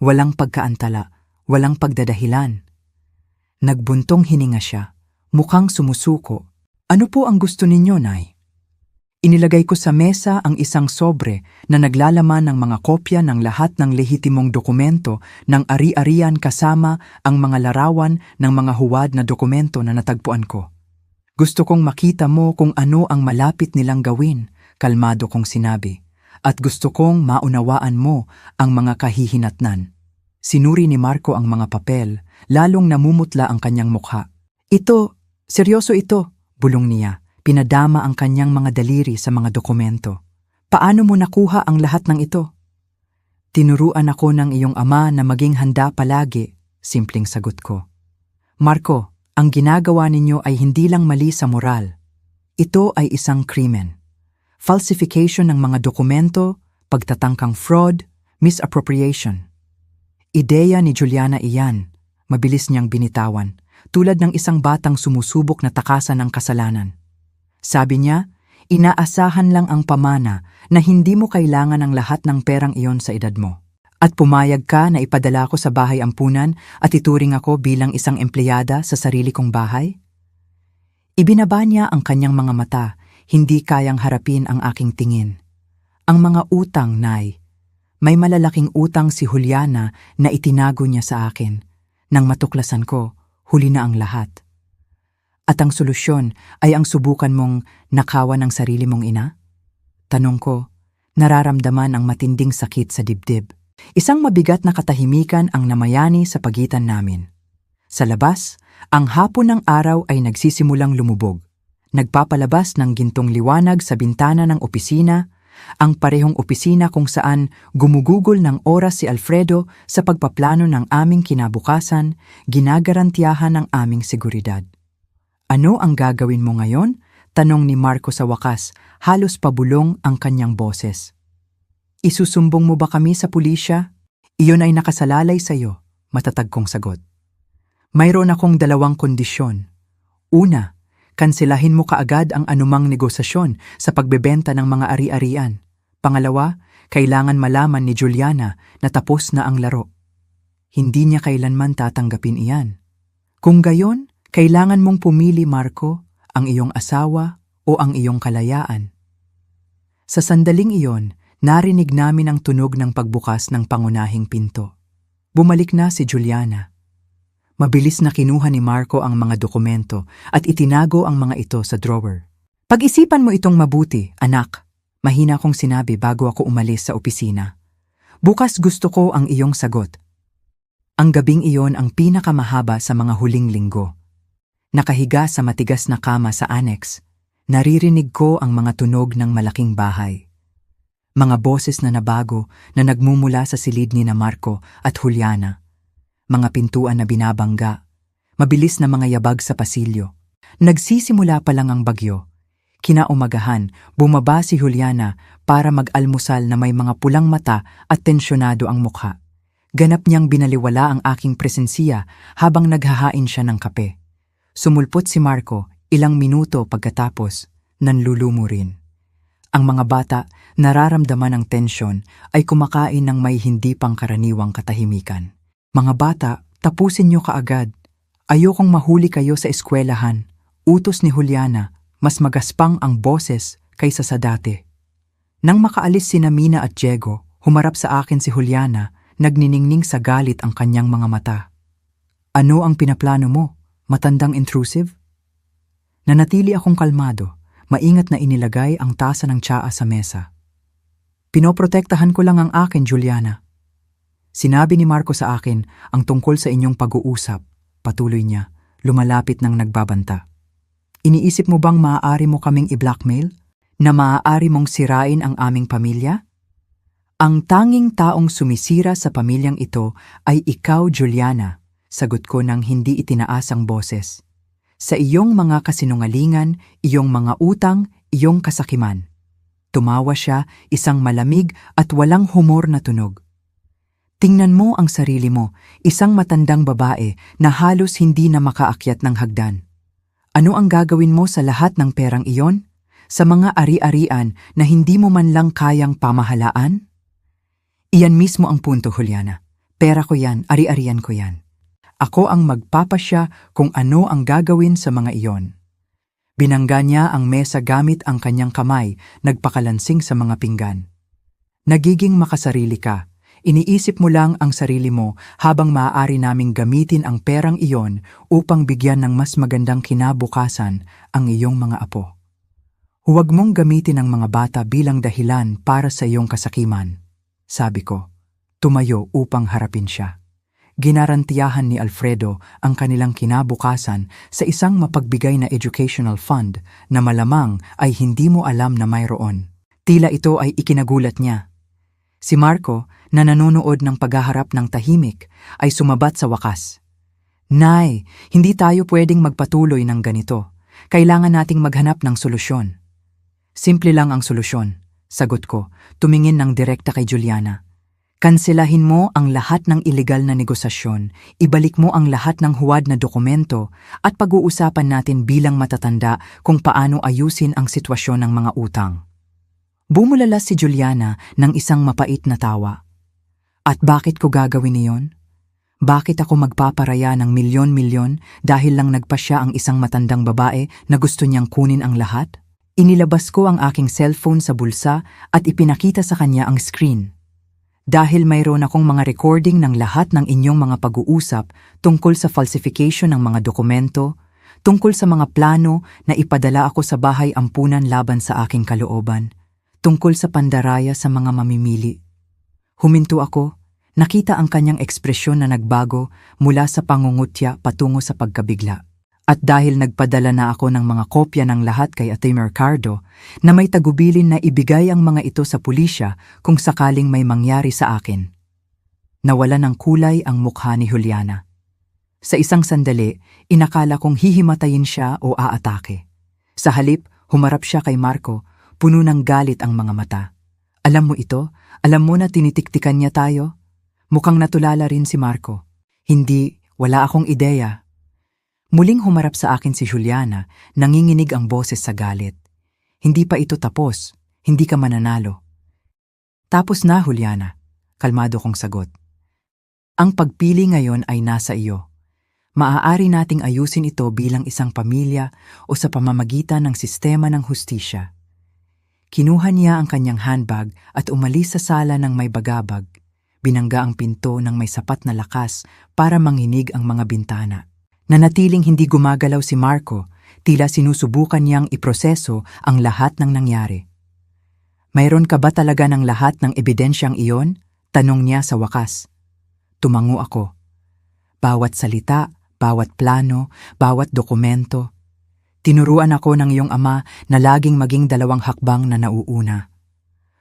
Walang pagkaantala, walang pagdadahilan. Nagbuntong hininga siya, mukhang sumusuko. Ano po ang gusto ninyo, Nay? Inilagay ko sa mesa ang isang sobre na naglalaman ng mga kopya ng lahat ng lehitimong dokumento ng ari-arian kasama ang mga larawan ng mga huwad na dokumento na natagpuan ko. Gusto kong makita mo kung ano ang malapit nilang gawin, kalmado kong sinabi, at gusto kong maunawaan mo ang mga kahihinatnan. Sinuri ni Marco ang mga papel, lalong namumutla ang kanyang mukha. Ito, seryoso ito, bulong niya. Pinadama ang kanyang mga daliri sa mga dokumento. Paano mo nakuha ang lahat ng ito? Tinuruan ako ng iyong ama na maging handa palagi, simpleng sagot ko. Marco, ang ginagawa ninyo ay hindi lang mali sa moral. Ito ay isang krimen. Falsification ng mga dokumento, pagtatangkang fraud, misappropriation. Ideya ni Juliana iyan, mabilis niyang binitawan, tulad ng isang batang sumusubok na takasan ang kasalanan. Sabi niya, inaasahan lang ang pamana na hindi mo kailangan ang lahat ng perang iyon sa edad mo. At pumayag ka na ipadala ko sa bahay ampunan at ituring ako bilang isang empleyada sa sarili kong bahay? Ibinaba niya ang kanyang mga mata, hindi kayang harapin ang aking tingin. Ang mga utang, Nay. May malalaking utang si Juliana na itinago niya sa akin. Nang matuklasan ko, huli na ang lahat. At ang solusyon ay ang subukan mong nakawan ang sarili mong ina? Tanong ko, nararamdaman ang matinding sakit sa dibdib. Isang mabigat na katahimikan ang namayani sa pagitan namin. Sa labas, ang hapon ng araw ay nagsisimulang lumubog. Nagpapalabas ng gintong liwanag sa bintana ng opisina, ang parehong opisina kung saan gumugugol ng oras si Alfredo sa pagpaplano ng aming kinabukasan, ginagarantiyahan ng aming seguridad. Ano ang gagawin mo ngayon? Tanong ni Marco sa wakas, halos pabulong ang kanyang boses. Isusumbong mo ba kami sa pulisya? Iyon ay nakasalalay sa iyo, matatag kong sagot. Mayroon akong 2 kondisyon. Una, kanselahin mo kaagad ang anumang negosasyon sa pagbebenta ng mga ari-arian. Pangalawa, kailangan malaman ni Juliana na tapos na ang laro. Hindi niya kailanman tatanggapin iyan. Kung gayon, kailangan mong pumili, Marco, ang iyong asawa o ang iyong kalayaan. Sa sandaling iyon, narinig namin ang tunog ng pagbukas ng pangunahing pinto. Bumalik na si Juliana. Mabilis na kinuha ni Marco ang mga dokumento at itinago ang mga ito sa drawer. Pag-isipan mo itong mabuti, anak. Mahina kong sinabi bago ako umalis sa opisina. Bukas gusto ko ang iyong sagot. Ang gabing iyon ang pinakamahaba sa mga huling linggo. Nakahiga sa matigas na kama sa annex, naririnig ko ang mga tunog ng malaking bahay. Mga boses na nabago na nagmumula sa silid ni na Marco at Juliana. Mga pintuan na binabangga, mabilis na mga yabag sa pasilyo. Nagsisimula pa lang ang bagyo. Kinaumagahan, bumaba si Juliana para mag-almusal na may mga pulang mata at tensyonado ang mukha. Ganap niyang binaliwala ang aking presensiya habang naghahain siya ng kape. Sumulpot si Marco, ilang minuto pagkatapos, nanlulumo rin. Ang mga bata, nararamdaman ng tensyon, ay kumakain ng may hindi pangkaraniwang katahimikan. Mga bata, tapusin niyo kaagad. Ayokong mahuli kayo sa eskwelahan. Utos ni Juliana, mas magaspang ang boses kaysa sa dati. Nang makaalis sina Mina at Diego, humarap sa akin si Juliana, nagniningning sa galit ang kanyang mga mata. Ano ang pinaplano mo? Matandang intrusive? Nanatili akong kalmado, maingat na inilagay ang tasa ng tsaa sa mesa. Pinoprotektahan ko lang ang akin, Juliana. Sinabi ni Marco sa akin ang tungkol sa inyong pag-uusap, patuloy niya, lumalapit ng nagbabanta. Iniisip mo bang maaari mo kaming i-blackmail? Na maaari mong sirain ang aming pamilya? Ang tanging taong sumisira sa pamilyang ito ay ikaw, Juliana, sagot ko nang hindi itinaas ang boses. Sa iyong mga kasinungalingan, iyong mga utang, iyong kasakiman. Tumawa siya, isang malamig at walang humor na tunog. Tingnan mo ang sarili mo, isang matandang babae na halos hindi na makaakyat ng hagdan. Ano ang gagawin mo sa lahat ng perang iyon? Sa mga ari-arian na hindi mo man lang kayang pamahalaan? Iyan mismo ang punto, Juliana. Pera ko yan, ari-arian ko yan. Ako ang magpapasya kung ano ang gagawin sa mga iyon. Binangga niya ang mesa gamit ang kanyang kamay, nagpakalansing sa mga pinggan. Nagiging makasarili ka. Iniisip mo lang ang sarili mo habang maaari naming gamitin ang perang iyon upang bigyan ng mas magandang kinabukasan ang iyong mga apo. Huwag mong gamitin ang mga bata bilang dahilan para sa iyong kasakiman, sabi ko. Tumayo upang harapin siya. Ginarantiyahan ni Alfredo ang kanilang kinabukasan sa isang mapagbigay na educational fund na malamang ay hindi mo alam na mayroon. Tila ito ay ikinagulat niya. Si Marco, na nanonood ng paghaharap ng tahimik, ay sumabat sa wakas. Nay, hindi tayo pwedeng magpatuloy ng ganito. Kailangan nating maghanap ng solusyon. Simple lang ang solusyon, sagot ko, tumingin ng direkta kay Juliana. Kanselahin mo ang lahat ng ilegal na negosasyon, ibalik mo ang lahat ng huwad na dokumento at pag-uusapan natin bilang matatanda kung paano ayusin ang sitwasyon ng mga utang. Bumulala si Juliana ng isang mapait na tawa. At bakit ko gagawin iyon? Bakit ako magpaparaya ng milyon-milyon dahil lang nagpasya ang isang matandang babae na gusto niyang kunin ang lahat? Inilabas ko ang aking cellphone sa bulsa at ipinakita sa kanya ang screen. Dahil mayroon akong mga recording ng lahat ng inyong mga pag-uusap tungkol sa falsification ng mga dokumento, tungkol sa mga plano na ipadala ako sa bahay ampunan laban sa aking kalooban, tungkol sa pandaraya sa mga mamimili. Huminto ako, nakita ang kanyang ekspresyon na nagbago mula sa pangungutya patungo sa pagkabigla. At dahil nagpadala na ako ng mga kopya ng lahat kay Ate Mercado na may tagubilin na ibigay ang mga ito sa pulisya kung sakaling may mangyari sa akin. Nawala ng kulay ang mukha ni Juliana. Sa isang sandali, inakala kong hihimatayin siya o aatake. Sa halip, humarap siya kay Marco, puno ng galit ang mga mata. Alam mo ito? Alam mo na tinitiktikan niya tayo? Mukhang natulala rin si Marco. Hindi, wala akong ideya. Muling humarap sa akin si Juliana, nanginginig ang boses sa galit. Hindi pa ito tapos, hindi ka mananalo. Tapos na, Juliana, kalmado kong sagot. Ang pagpili ngayon ay nasa iyo. Maaari nating ayusin ito bilang isang pamilya o sa pamamagitan ng sistema ng hustisya. Kinuha niya ang kanyang handbag at umalis sa sala ng may bagabag. Binangga ang pinto ng may sapat na lakas para manginig ang mga bintana. Nanatiling hindi gumagalaw si Marco, tila sinusubukan niyang iproseso ang lahat ng nangyari. Mayroon ka ba talaga ng lahat ng ebidensyang iyon? Tanong niya sa wakas. Tumango ako. Bawat salita, bawat plano, bawat dokumento. Tinuruan ako ng iyong ama na laging maging dalawang hakbang na nauuna.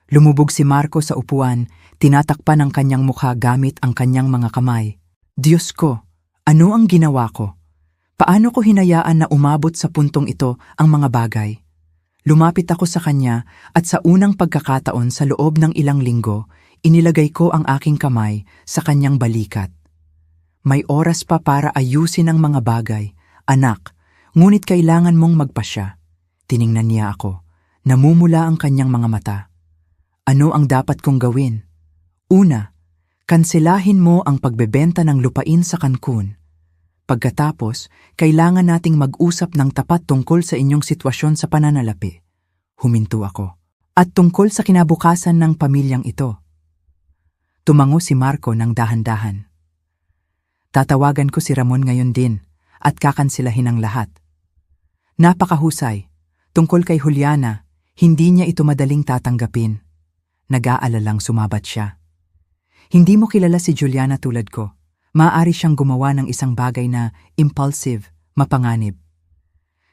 Lumubog si Marco sa upuan, tinatakpan ang kanyang mukha gamit ang kanyang mga kamay. Diyos ko, ano ang ginawa ko? Paano ko hinayaan na umabot sa puntong ito ang mga bagay? Lumapit ako sa kanya at sa unang pagkakataon sa loob ng ilang linggo, inilagay ko ang aking kamay sa kanyang balikat. May oras pa para ayusin ang mga bagay, anak, ngunit kailangan mong magpasya. Tiningnan niya ako. Namumula ang kanyang mga mata. Ano ang dapat kong gawin? Una, kanselahin mo ang pagbebenta ng lupain sa Cancun. Pagkatapos, kailangan nating mag-usap ng tapat tungkol sa inyong sitwasyon sa pananalapi. Huminto ako. At tungkol sa kinabukasan ng pamilyang ito. Tumango si Marco ng dahan-dahan. Tatawagan ko si Ramon ngayon din at kakansilahin ang lahat. Napakahusay. Tungkol kay Juliana, hindi niya ito madaling tatanggapin. Nag-aalalang sumabat siya. Hindi mo kilala si Juliana tulad ko. Maaari siyang gumawa ng isang bagay na impulsive, mapanganib.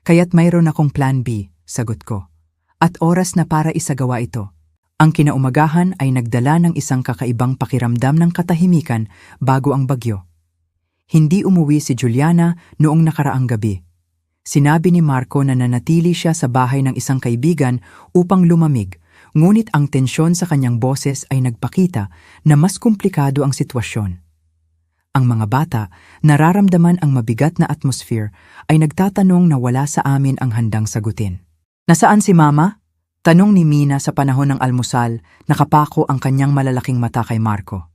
Kaya't mayroon akong plan B, sagot ko. At oras na para isagawa ito. Ang kinaumagahan ay nagdala ng isang kakaibang pakiramdam ng katahimikan bago ang bagyo. Hindi umuwi si Juliana noong nakaraang gabi. Sinabi ni Marco na nanatili siya sa bahay ng isang kaibigan upang lumamig, ngunit ang tensyon sa kanyang boses ay nagpakita na mas komplikado ang sitwasyon. Ang mga bata, nararamdaman ang mabigat na atmosphere, ay nagtatanong na wala sa amin ang handang sagutin. Nasaan si Mama? Tanong ni Mina sa panahon ng almusal, nakapako ang kanyang malalaking mata kay Marco.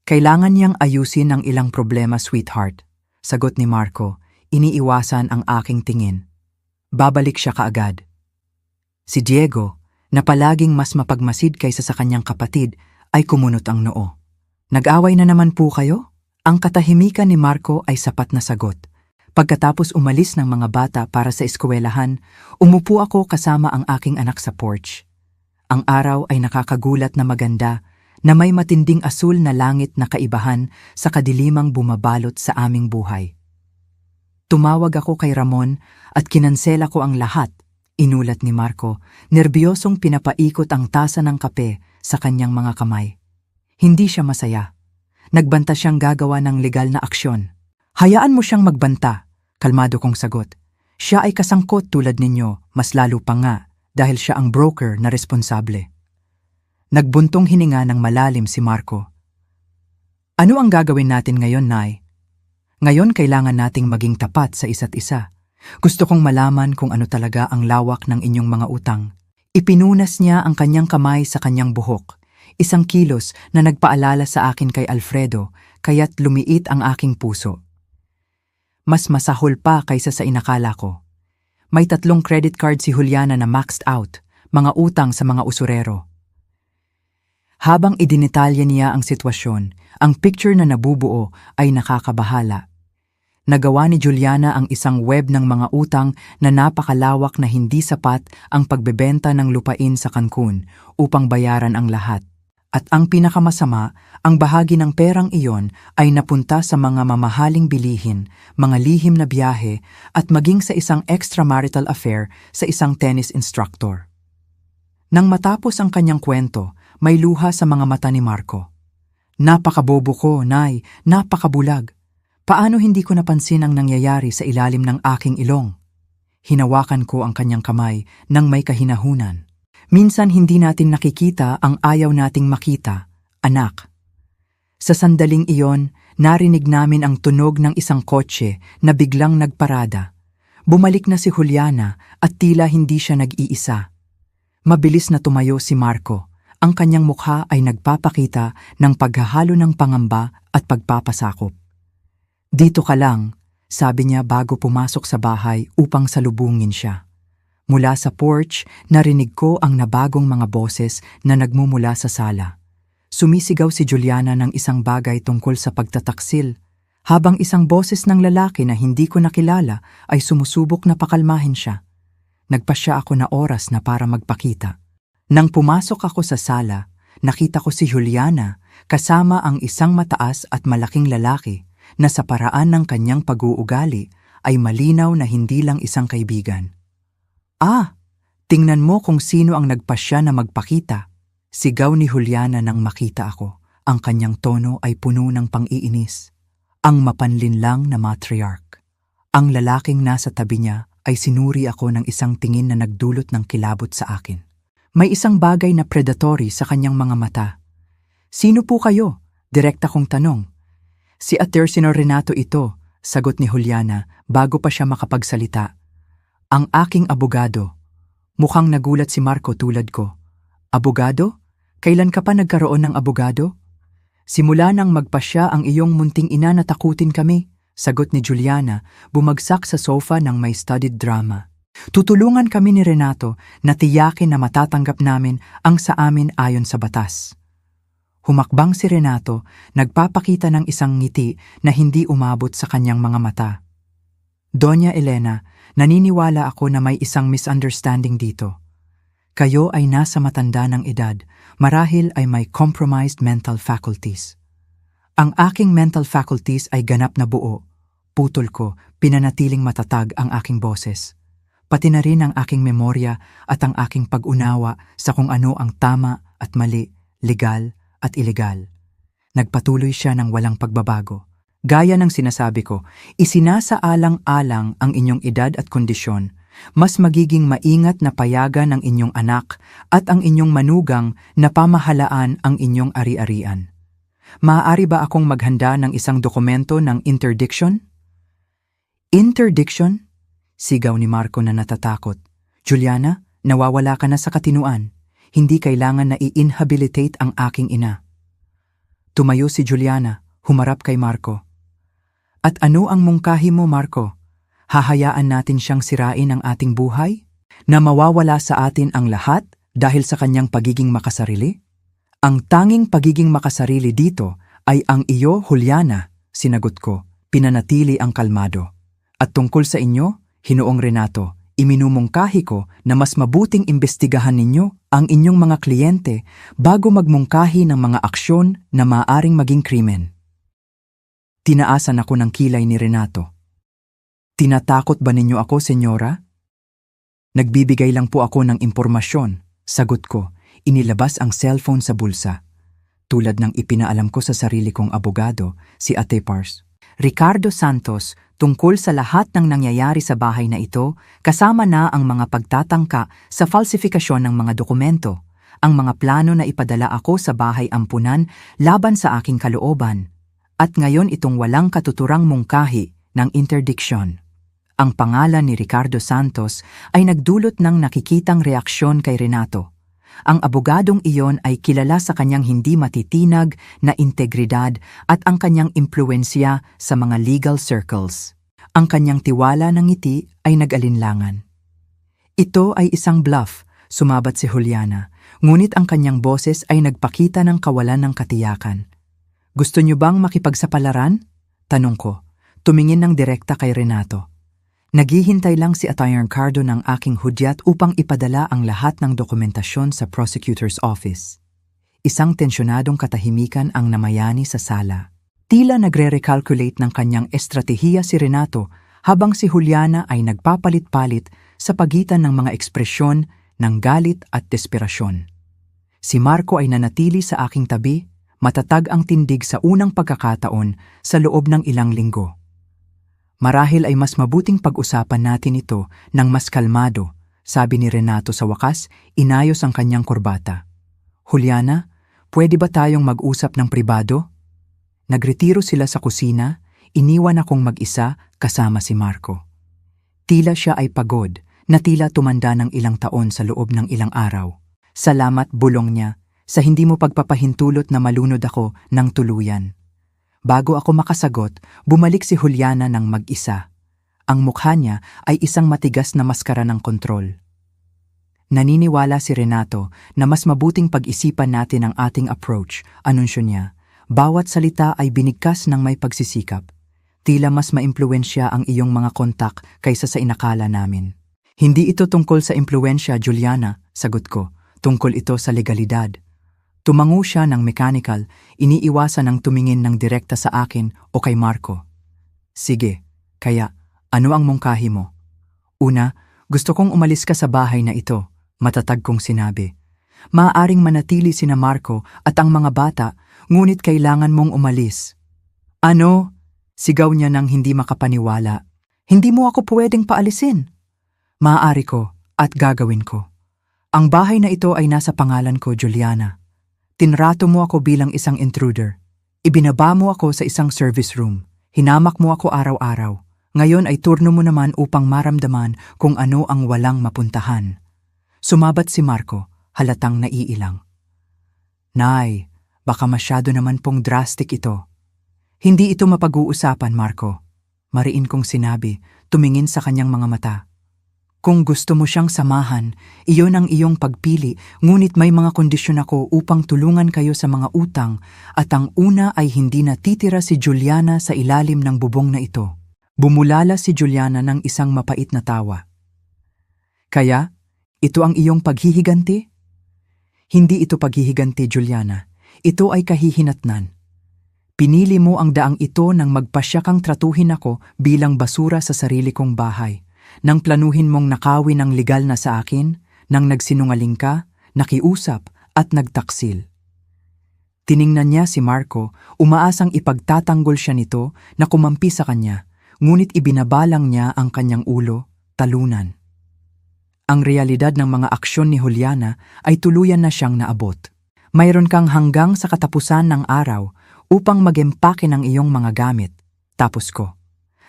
Kailangan niyang ayusin ang ilang problema, sweetheart. Sagot ni Marco, iniiwasan ang aking tingin. Babalik siya kaagad. Si Diego, na palaging mas mapagmasid kaysa sa kanyang kapatid, ay kumunot ang noo. Nag-away na naman po kayo? Ang katahimikan ni Marco ay sapat na sagot. Pagkatapos umalis ng mga bata para sa eskwelahan, umupo ako kasama ang aking anak sa porch. Ang araw ay nakakagulat na maganda, na may matinding asul na langit na kaibahan sa kadilimang bumabalot sa aming buhay. Tumawag ako kay Ramon at kinansela ko ang lahat, inulat ni Marco, nerbiyosong pinapaikot ang tasa ng kape sa kanyang mga kamay. Hindi siya masaya. Nagbanta siyang gagawa ng legal na aksyon. Hayaan mo siyang magbanta, kalmado kong sagot. Siya ay kasangkot tulad ninyo, mas lalo pa nga, dahil siya ang broker na responsable. Nagbuntong hininga ng malalim si Marco. Ano ang gagawin natin ngayon, Nay? Ngayon kailangan nating maging tapat sa isa't isa. Gusto kong malaman kung ano talaga ang lawak ng inyong mga utang. Ipinunas niya ang kanyang kamay sa kanyang buhok. Isang kilos na nagpaalala sa akin kay Alfredo, kaya't lumiit ang aking puso. Mas masahol pa kaysa sa inakala ko. May 3 credit card si Juliana na maxed out, mga utang sa mga usurero. Habang idinetalya niya ang sitwasyon, ang picture na nabubuo ay nakakabahala. Nagawa ni Juliana ang isang web ng mga utang na napakalawak na hindi sapat ang pagbebenta ng lupain sa Cancun upang bayaran ang lahat. At ang pinakamasama, ang bahagi ng perang iyon ay napunta sa mga mamahaling bilihin, mga lihim na biyahe at maging sa isang extramarital affair sa isang tennis instructor. Nang matapos ang kanyang kwento, may luha sa mga mata ni Marco. Napakabobo ko, Nay, napakabulag. Paano hindi ko napansin ang nangyayari sa ilalim ng aking ilong? Hinawakan ko ang kanyang kamay nang may kahinahunan. Minsan hindi natin nakikita ang ayaw nating makita, anak. Sa sandaling iyon, narinig namin ang tunog ng isang kotse na biglang nagparada. Bumalik na si Juliana at tila hindi siya nag-iisa. Mabilis na tumayo si Marco. Ang kanyang mukha ay nagpapakita ng paghahalo ng pangamba at pagpapasakop. Dito ka lang, sabi niya bago pumasok sa bahay upang salubungin siya. Mula sa porch, narinig ko ang nabagong mga boses na nagmumula sa sala. Sumisigaw si Juliana ng isang bagay tungkol sa pagtataksil, habang isang boses ng lalaki na hindi ko nakilala ay sumusubok na pakalmahin siya. Nagpasya ako na oras na para magpakita. Nang pumasok ako sa sala, nakita ko si Juliana kasama ang isang mataas at malaking lalaki na sa paraan ng kanyang pag-uugali ay malinaw na hindi lang isang kaibigan. Ah, tingnan mo kung sino ang nagpasya na magpakita. Sigaw ni Juliana nang makita ako. Ang kanyang tono ay puno ng pang-iinis. Ang mapanlinlang na matriarch. Ang lalaking nasa tabi niya ay sinuri ako ng isang tingin na nagdulot ng kilabot sa akin. May isang bagay na predatory sa kanyang mga mata. Sino po kayo? Direkta kong tanong. Si Atercino Renato ito, sagot ni Juliana bago pa siya makapagsalita. Ang aking abogado. Mukhang nagulat si Marco tulad ko. Abogado? Kailan ka pa nagkaroon ng abogado? Simula nang magpasya ang iyong munting ina na takutin kami, sagot ni Juliana, bumagsak sa sofa ng may studied drama. Tutulungan kami ni Renato na tiyakin na matatanggap namin ang sa amin ayon sa batas. Humakbang si Renato, nagpapakita ng isang ngiti na hindi umabot sa kanyang mga mata. Doña Elena, naniniwala ako na may isang misunderstanding dito. Kayo ay nasa matanda ng edad, marahil ay may compromised mental faculties. Ang aking mental faculties ay ganap na buo. Putol ko, pinanatiling matatag ang aking boses. Pati na rin ang aking memorya at ang aking pag-unawa sa kung ano ang tama at mali, legal at ilegal. Nagpatuloy siya ng walang pagbabago. Gaya ng sinasabi ko, isinasaalang-alang ang inyong edad at kondisyon. Mas magiging maingat na payagan ng inyong anak at ang inyong manugang na pamahalaan ang inyong ari-arian. Maaari ba akong maghanda ng isang dokumento ng interdiction? Interdiction? Sigaw ni Marco na natatakot. Juliana, nawawala ka na sa katinuan. Hindi kailangan na i-inhabilitate ang aking ina. Tumayo si Juliana, humarap kay Marco. At ano ang mungkahi mo, Marco? Hahayaan natin siyang sirain ang ating buhay? Na mawawala sa atin ang lahat dahil sa kanyang pagiging makasarili? Ang tanging pagiging makasarili dito ay ang iyo, Juliana, sinagot ko, pinanatili ang kalmado. At tungkol sa inyo, Hinoong Renato, iminumungkahi ko na mas mabuting imbestigahan ninyo ang inyong mga kliyente bago magmungkahi ng mga aksyon na maaaring maging krimen. Tinaasan ako ng kilay ni Renato. Tinatakot ba ninyo ako, senyora? Nagbibigay lang po ako ng impormasyon, sagot ko, inilabas ang cellphone sa bulsa. Tulad ng ipinaalam ko sa sarili kong abogado, si Ate Pars. Ricardo Santos, tungkol sa lahat ng nangyayari sa bahay na ito, kasama na ang mga pagtatangka sa falsifikasyon ng mga dokumento, ang mga plano na ipadala ako sa bahay ampunan laban sa aking kalooban, at ngayon itong walang katuturang mungkahi ng interdiction. Ang pangalan ni Ricardo Santos ay nagdulot ng nakikitang reaksyon kay Renato. Ang abogadong iyon ay kilala sa kanyang hindi matitinag na integridad at ang kanyang impluensya sa mga legal circles. Ang kanyang tiwala ng ngiti ay nag-alinlangan. Ito ay isang bluff, sumabat si Juliana, ngunit ang kanyang boses ay nagpakita ng kawalan ng katiyakan. Gusto niyo bang makipagsapalaran? Tanong ko, tumingin ng direkta kay Renato. Naghihintay lang si Atty. Ricardo ng aking hudyat upang ipadala ang lahat ng dokumentasyon sa prosecutor's office. Isang tensyonadong katahimikan ang namayani sa sala. Tila nagre-recalculate ng kanyang estratehiya si Renato habang si Juliana ay nagpapalit-palit sa pagitan ng mga ekspresyon ng galit at desperasyon. Si Marco ay nanatili sa aking tabi, matatag ang tindig sa unang pagkakataon sa loob ng ilang linggo. Marahil ay mas mabuting pag-usapan natin ito ng mas kalmado, sabi ni Renato sa wakas, inayos ang kanyang kurbata. Juliana, pwede ba tayong mag-usap ng pribado? Nagretiro sila sa kusina, iniwan akong mag-isa kasama si Marco. Tila siya ay pagod, na tila tumanda ng ilang taon sa loob ng ilang araw. Salamat, bulong niya, sa hindi mo pagpapahintulot na malunod ako ng tuluyan. Bago ako makasagot, bumalik si Juliana ng mag-isa. Ang mukha niya ay isang matigas na maskara ng kontrol. Naniniwala si Renato na mas mabuting pag-isipan natin ang ating approach, anunsyo niya. Bawat salita ay binigkas ng may pagsisikap. Tila mas maimpluwensya ang iyong mga kontak kaysa sa inakala namin. Hindi ito tungkol sa impluwensya, Juliana, sagot ko. Tungkol ito sa legalidad. Tumango siya ng mechanical, iniiwasan ng tumingin ng direkta sa akin o kay Marco. Sige, kaya ano ang mungkahi mo? Una, gusto kong umalis ka sa bahay na ito, matatag kong sinabi. Maaaring manatili sina Marco at ang mga bata, ngunit kailangan mong umalis. Ano? Sigaw niya nang hindi makapaniwala. Hindi mo ako pwedeng paalisin. Maaari ko at gagawin ko. Ang bahay na ito ay nasa pangalan ko, Juliana. Tinrato mo ako bilang isang intruder. Ibinaba mo ako sa isang service room. Hinamak mo ako araw-araw. Ngayon ay turno mo naman upang maramdaman kung ano ang walang mapuntahan. Sumabat si Marco, halatang naiilang. Nay, baka masyado naman pong drastic ito. Hindi ito mapag-uusapan, Marco. Mariin kong sinabi, tumingin sa kanyang mga mata. Kung gusto mo siyang samahan, iyon ang iyong pagpili, ngunit may mga kondisyon ako upang tulungan kayo sa mga utang at ang una ay hindi natitira si Juliana sa ilalim ng bubong na ito. Bumulala si Juliana ng isang mapait na tawa. Kaya, ito ang iyong paghihiganti? Hindi ito paghihiganti, Juliana. Ito ay kahihinatnan. Pinili mo ang daang ito nang magpasya kang tratuhin ako bilang basura sa sarili kong bahay. Nang planuhin mong nakawin ang legal na sa akin, nang nagsinungaling ka, nakiusap at nagtaksil. Tiningnan niya si Marco, umaasang ipagtatanggol siya nito na kumampi sa kanya, ngunit ibinabalang niya ang kanyang ulo, talunan. Ang realidad ng mga aksyon ni Juliana ay tuluyan na siyang naabot. Mayroon kang hanggang sa katapusan ng araw upang mag-empake ng iyong mga gamit, tapos ko.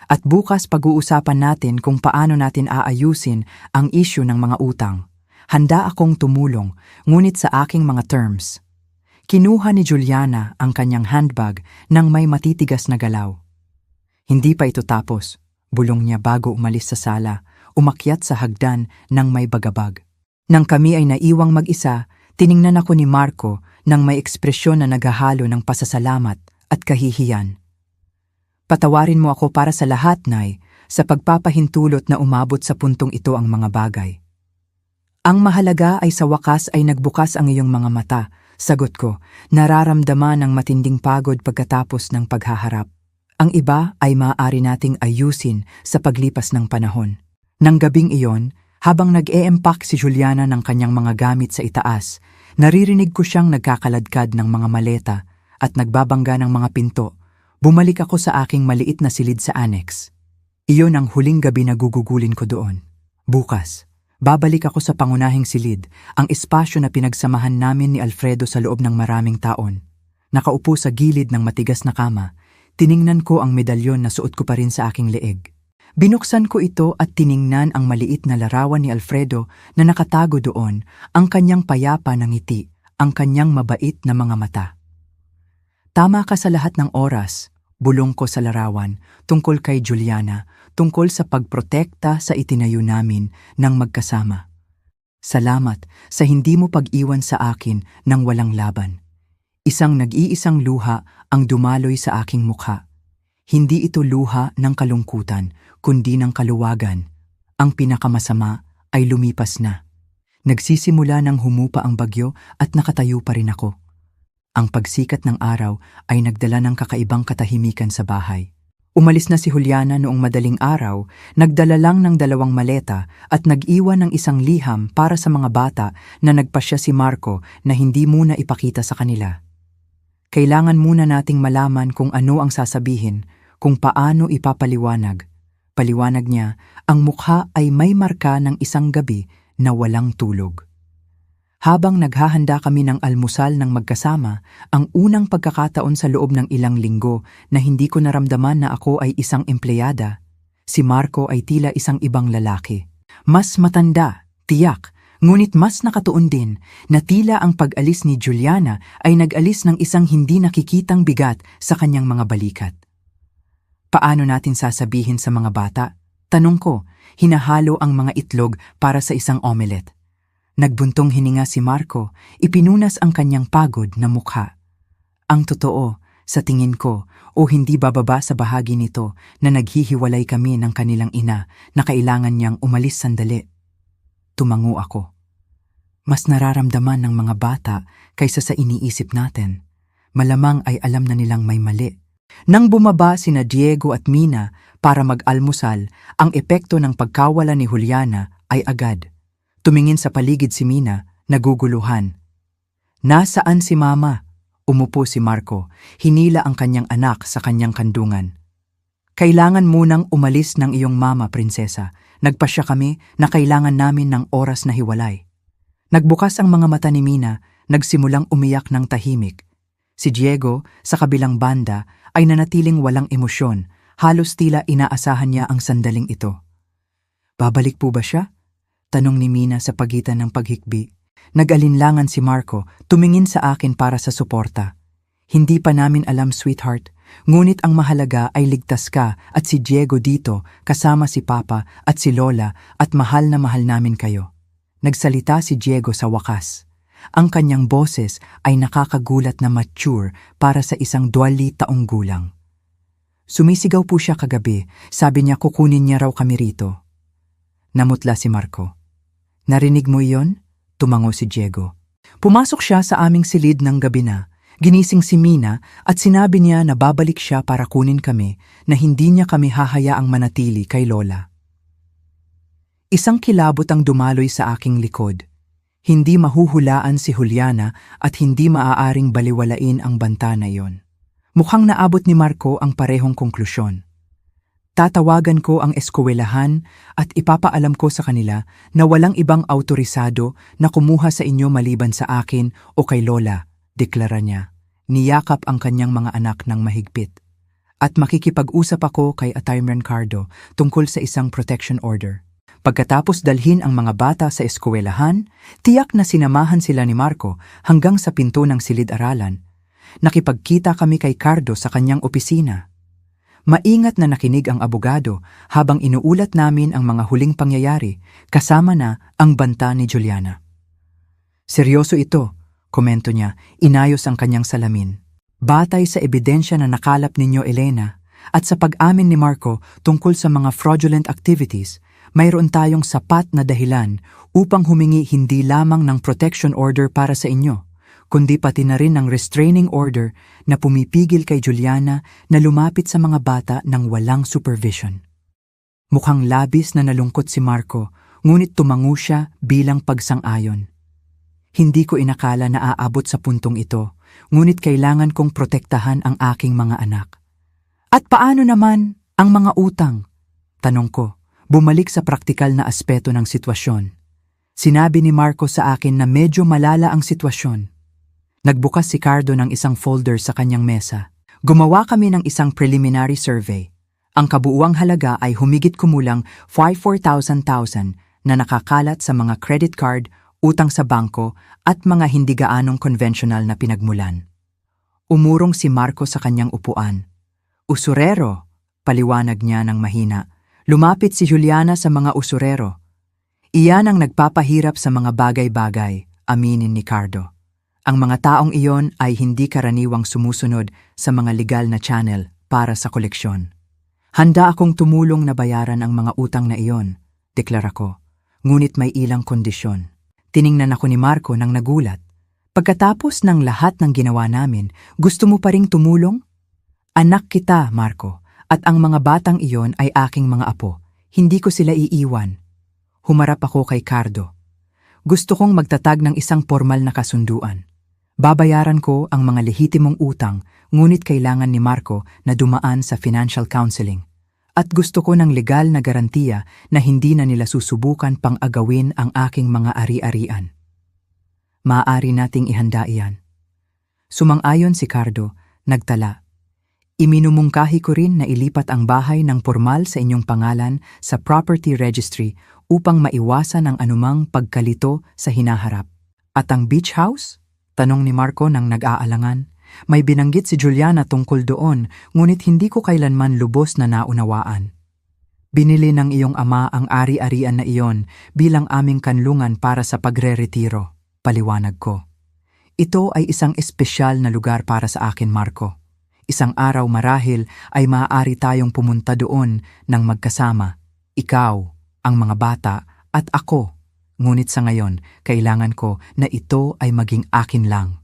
At bukas pag-uusapan natin kung paano natin aayusin ang issue ng mga utang. Handa akong tumulong, ngunit sa aking mga terms. Kinuha ni Juliana ang kanyang handbag nang may matitigas na galaw. Hindi pa ito tapos, bulong niya bago umalis sa sala, umakyat sa hagdan nang may bagabag. Nang kami ay naiwang mag-isa, tiningnan ako ni Marco nang may ekspresyon na naghahalo ng pasasalamat at kahihiyan. Patawarin mo ako para sa lahat, Nay, sa pagpapahintulot na umabot sa puntong ito ang mga bagay. Ang mahalaga ay sa wakas ay nagbukas ang iyong mga mata, sagot ko, nararamdaman ng matinding pagod pagkatapos ng paghaharap. Ang iba ay maaari nating ayusin sa paglipas ng panahon. Nang gabing iyon, habang nag-e-empack si Juliana ng kanyang mga gamit sa itaas, naririnig ko siyang nagkakaladkad ng mga maleta at nagbabangga ng mga pinto. Bumalik ako sa aking maliit na silid sa annex. Iyon ang huling gabi na gugugulin ko doon. Bukas, babalik ako sa pangunahing silid, ang espasyo na pinagsamahan namin ni Alfredo sa loob ng maraming taon. Nakaupo sa gilid ng matigas na kama, tiningnan ko ang medalyon na suot ko pa rin sa aking leeg. Binuksan ko ito at tiningnan ang maliit na larawan ni Alfredo na nakatago doon, ang kanyang payapa na ngiti, ang kanyang mabait na mga mata. Tama ka sa lahat ng oras, bulong ko sa larawan, tungkol kay Juliana, tungkol sa pagprotekta sa itinayo namin ng magkasama. Salamat sa hindi mo pag-iwan sa akin ng walang laban. Isang nag-iisang luha ang dumaloy sa aking mukha. Hindi ito luha ng kalungkutan, kundi ng kaluwagan. Ang pinakamasama ay lumipas na. Nagsisimula nang humupa ang bagyo at nakatayo pa rin ako. Ang pagsikat ng araw ay nagdala ng kakaibang katahimikan sa bahay. Umalis na si Juliana noong madaling araw, nagdala lang ng 2 maleta at nag-iwan ng isang liham para sa mga bata na nagpasya si Marco na hindi muna ipakita sa kanila. Kailangan muna nating malaman kung ano ang sasabihin, kung paano ipapaliwanag. Paliwanag niya, ang mukha ay may marka ng isang gabi na walang tulog. Habang naghahanda kami ng almusal ng magkasama, ang unang pagkakataon sa loob ng ilang linggo na hindi ko naramdaman na ako ay isang empleyada, si Marco ay tila isang ibang lalaki. Mas matanda, tiyak, ngunit mas nakatuon din na tila ang pag-alis ni Juliana ay nag-alis ng isang hindi nakikitang bigat sa kanyang mga balikat. Paano natin sasabihin sa mga bata? Tanong ko, hinahalo ang mga itlog para sa isang omelette. Nagbuntong hininga si Marco, ipinunas ang kanyang pagod na mukha. Ang totoo, sa tingin ko, o hindi bababa sa bahagi nito na naghihiwalay kami ng kanilang ina na kailangan niyang umalis sandali. Tumango ako. Mas nararamdaman ng mga bata kaysa sa iniisip natin. Malamang ay alam na nilang may mali. Nang bumaba sina Diego at Mina para mag-almusal, ang epekto ng pagkawala ni Juliana ay agad. Tumingin sa paligid si Mina, naguguluhan. Nasaan si Mama? Umupo si Marco, hinila ang kanyang anak sa kanyang kandungan. Kailangan munang umalis ng iyong mama, prinsesa. Nagpasya kami na kailangan namin ng oras na hiwalay. Nagbukas ang mga mata ni Mina, nagsimulang umiyak ng tahimik. Si Diego, sa kabilang banda, ay nanatiling walang emosyon, halos tila inaasahan niya ang sandaling ito. Babalik po ba siya? Tanong ni Mina sa pagitan ng paghikbi. Nag-alinlangan si Marco, tumingin sa akin para sa suporta. Hindi pa namin alam, sweetheart, ngunit ang mahalaga ay ligtas ka at si Diego dito, kasama si Papa at si Lola at mahal na mahal namin kayo. Nagsalita si Diego sa wakas. Ang kanyang boses ay nakakagulat na mature para sa isang 20 taong gulang. Sumisigaw po siya kagabi, sabi niya kukunin niya raw kami rito. Namutla si Marco. Narinig mo iyon? Tumango si Diego. Pumasok siya sa aming silid ng gabi na, ginising si Mina at sinabi niya na babalik siya para kunin kami na hindi niya kami hahayaang manatili kay Lola. Isang kilabot ang dumaloy sa aking likod. Hindi mahuhulaan si Juliana at hindi maaaring baliwalain ang banta na iyon. Mukhang naabot ni Marco ang parehong konklusyon. Tatawagan ko ang eskwelahan at ipapaalam ko sa kanila na walang ibang autorisado na kumuha sa inyo maliban sa akin o kay Lola, deklara niya. Niyakap ang kanyang mga anak ng mahigpit. At makikipag-usap ako kay Atty. Mercado tungkol sa isang protection order. Pagkatapos dalhin ang mga bata sa eskwelahan, tiyak na sinamahan sila ni Marco hanggang sa pinto ng silid-aralan. Nakipagkita kami kay Cardo sa kanyang opisina. Maingat na nakinig ang abogado habang inuulat namin ang mga huling pangyayari kasama na ang banta ni Juliana. Seryoso ito, komento niya, inayos ang kanyang salamin. Batay sa ebidensya na nakalap ninyo, Elena, at sa pag-amin ni Marco tungkol sa mga fraudulent activities, mayroon tayong sapat na dahilan upang humingi hindi lamang ng protection order para sa inyo, kundi pati na rin ng restraining order na pumipigil kay Juliana na lumapit sa mga bata ng walang supervision. Mukhang labis na nalungkot si Marco, ngunit tumango siya bilang pagsang-ayon. Hindi ko inakala na aabot sa puntong ito, ngunit kailangan kong protektahan ang aking mga anak. At paano naman ang mga utang? Tanong ko, bumalik sa praktikal na aspeto ng sitwasyon. Sinabi ni Marco sa akin na medyo malala ang sitwasyon. Nagbukas si Cardo ng isang folder sa kanyang mesa. Gumawa kami ng isang preliminary survey. Ang kabuuang halaga ay humigit kumulang 4,000 na nakakalat sa mga credit card, utang sa bangko at mga hindi gaanong konvensyonal na pinagmulan. Umurong si Marco sa kanyang upuan. Usurero, paliwanag niya ng mahina. Lumapit si Juliana sa mga usurero. Iyan ang nagpapahirap sa mga bagay-bagay, aminin ni Cardo. Ang mga taong iyon ay hindi karaniwang sumusunod sa mga legal na channel para sa koleksyon. Handa akong tumulong na bayaran ang mga utang na iyon, deklara ko. Ngunit may ilang kondisyon. Tiningnan ako ni Marco nang nagulat. Pagkatapos ng lahat ng ginawa namin, gusto mo pa ring tumulong? Anak kita, Marco, at ang mga batang iyon ay aking mga apo. Hindi ko sila iiwan. Humarap ako kay Cardo. Gusto kong magtatag ng isang formal na kasunduan. Babayaran ko ang mga lehitimong utang, ngunit kailangan ni Marco na dumaan sa financial counseling. At gusto ko ng legal na garantiya na hindi na nila susubukan pang agawin ang aking mga ari-arian. Maaari nating ihanda iyan. Sumang-ayon si Cardo, nagtala. Iminumungkahi ko rin na ilipat ang bahay ng pormal sa inyong pangalan sa property registry upang maiwasan ang anumang pagkalito sa hinaharap. At ang beach house? Tanong ni Marco nang nag-aalangan. May binanggit si Juliana tungkol doon, ngunit hindi ko kailanman lubos na naunawaan. Binili ng iyong ama ang ari-arian na iyon bilang aming kanlungan para sa pagre-retiro, paliwanag ko. Ito ay isang espesyal na lugar para sa akin, Marco. Isang araw marahil ay maaari tayong pumunta doon ng magkasama. Ikaw, ang mga bata, at ako. Ngunit sa ngayon, kailangan ko na ito ay maging akin lang.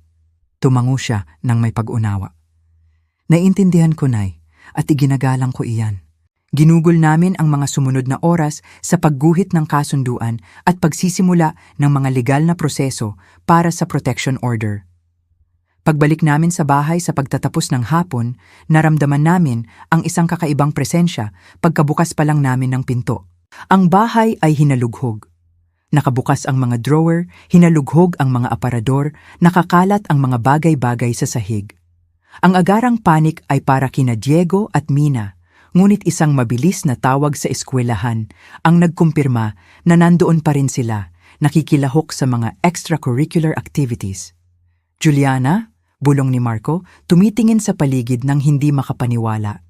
Tumango siya nang may pag-unawa. Naiintindihan ko, Nay, at iginagalang ko iyan. Ginugol namin ang mga sumunod na oras sa pagguhit ng kasunduan at pagsisimula ng mga legal na proseso para sa protection order. Pagbalik namin sa bahay sa pagtatapos ng hapon, naramdaman namin ang isang kakaibang presensya pagkabukas pa lang namin ng pinto. Ang bahay ay hinalughog. Nakabukas ang mga drawer, hinalughog ang mga aparador, nakakalat ang mga bagay-bagay sa sahig. Ang agarang panik ay para kina Diego at Mina, ngunit isang mabilis na tawag sa eskwelahan ang nagkumpirma na nandoon pa rin sila, nakikilahok sa mga extracurricular activities. Juliana, bulong ni Marco, tumitingin sa paligid nang hindi makapaniwala.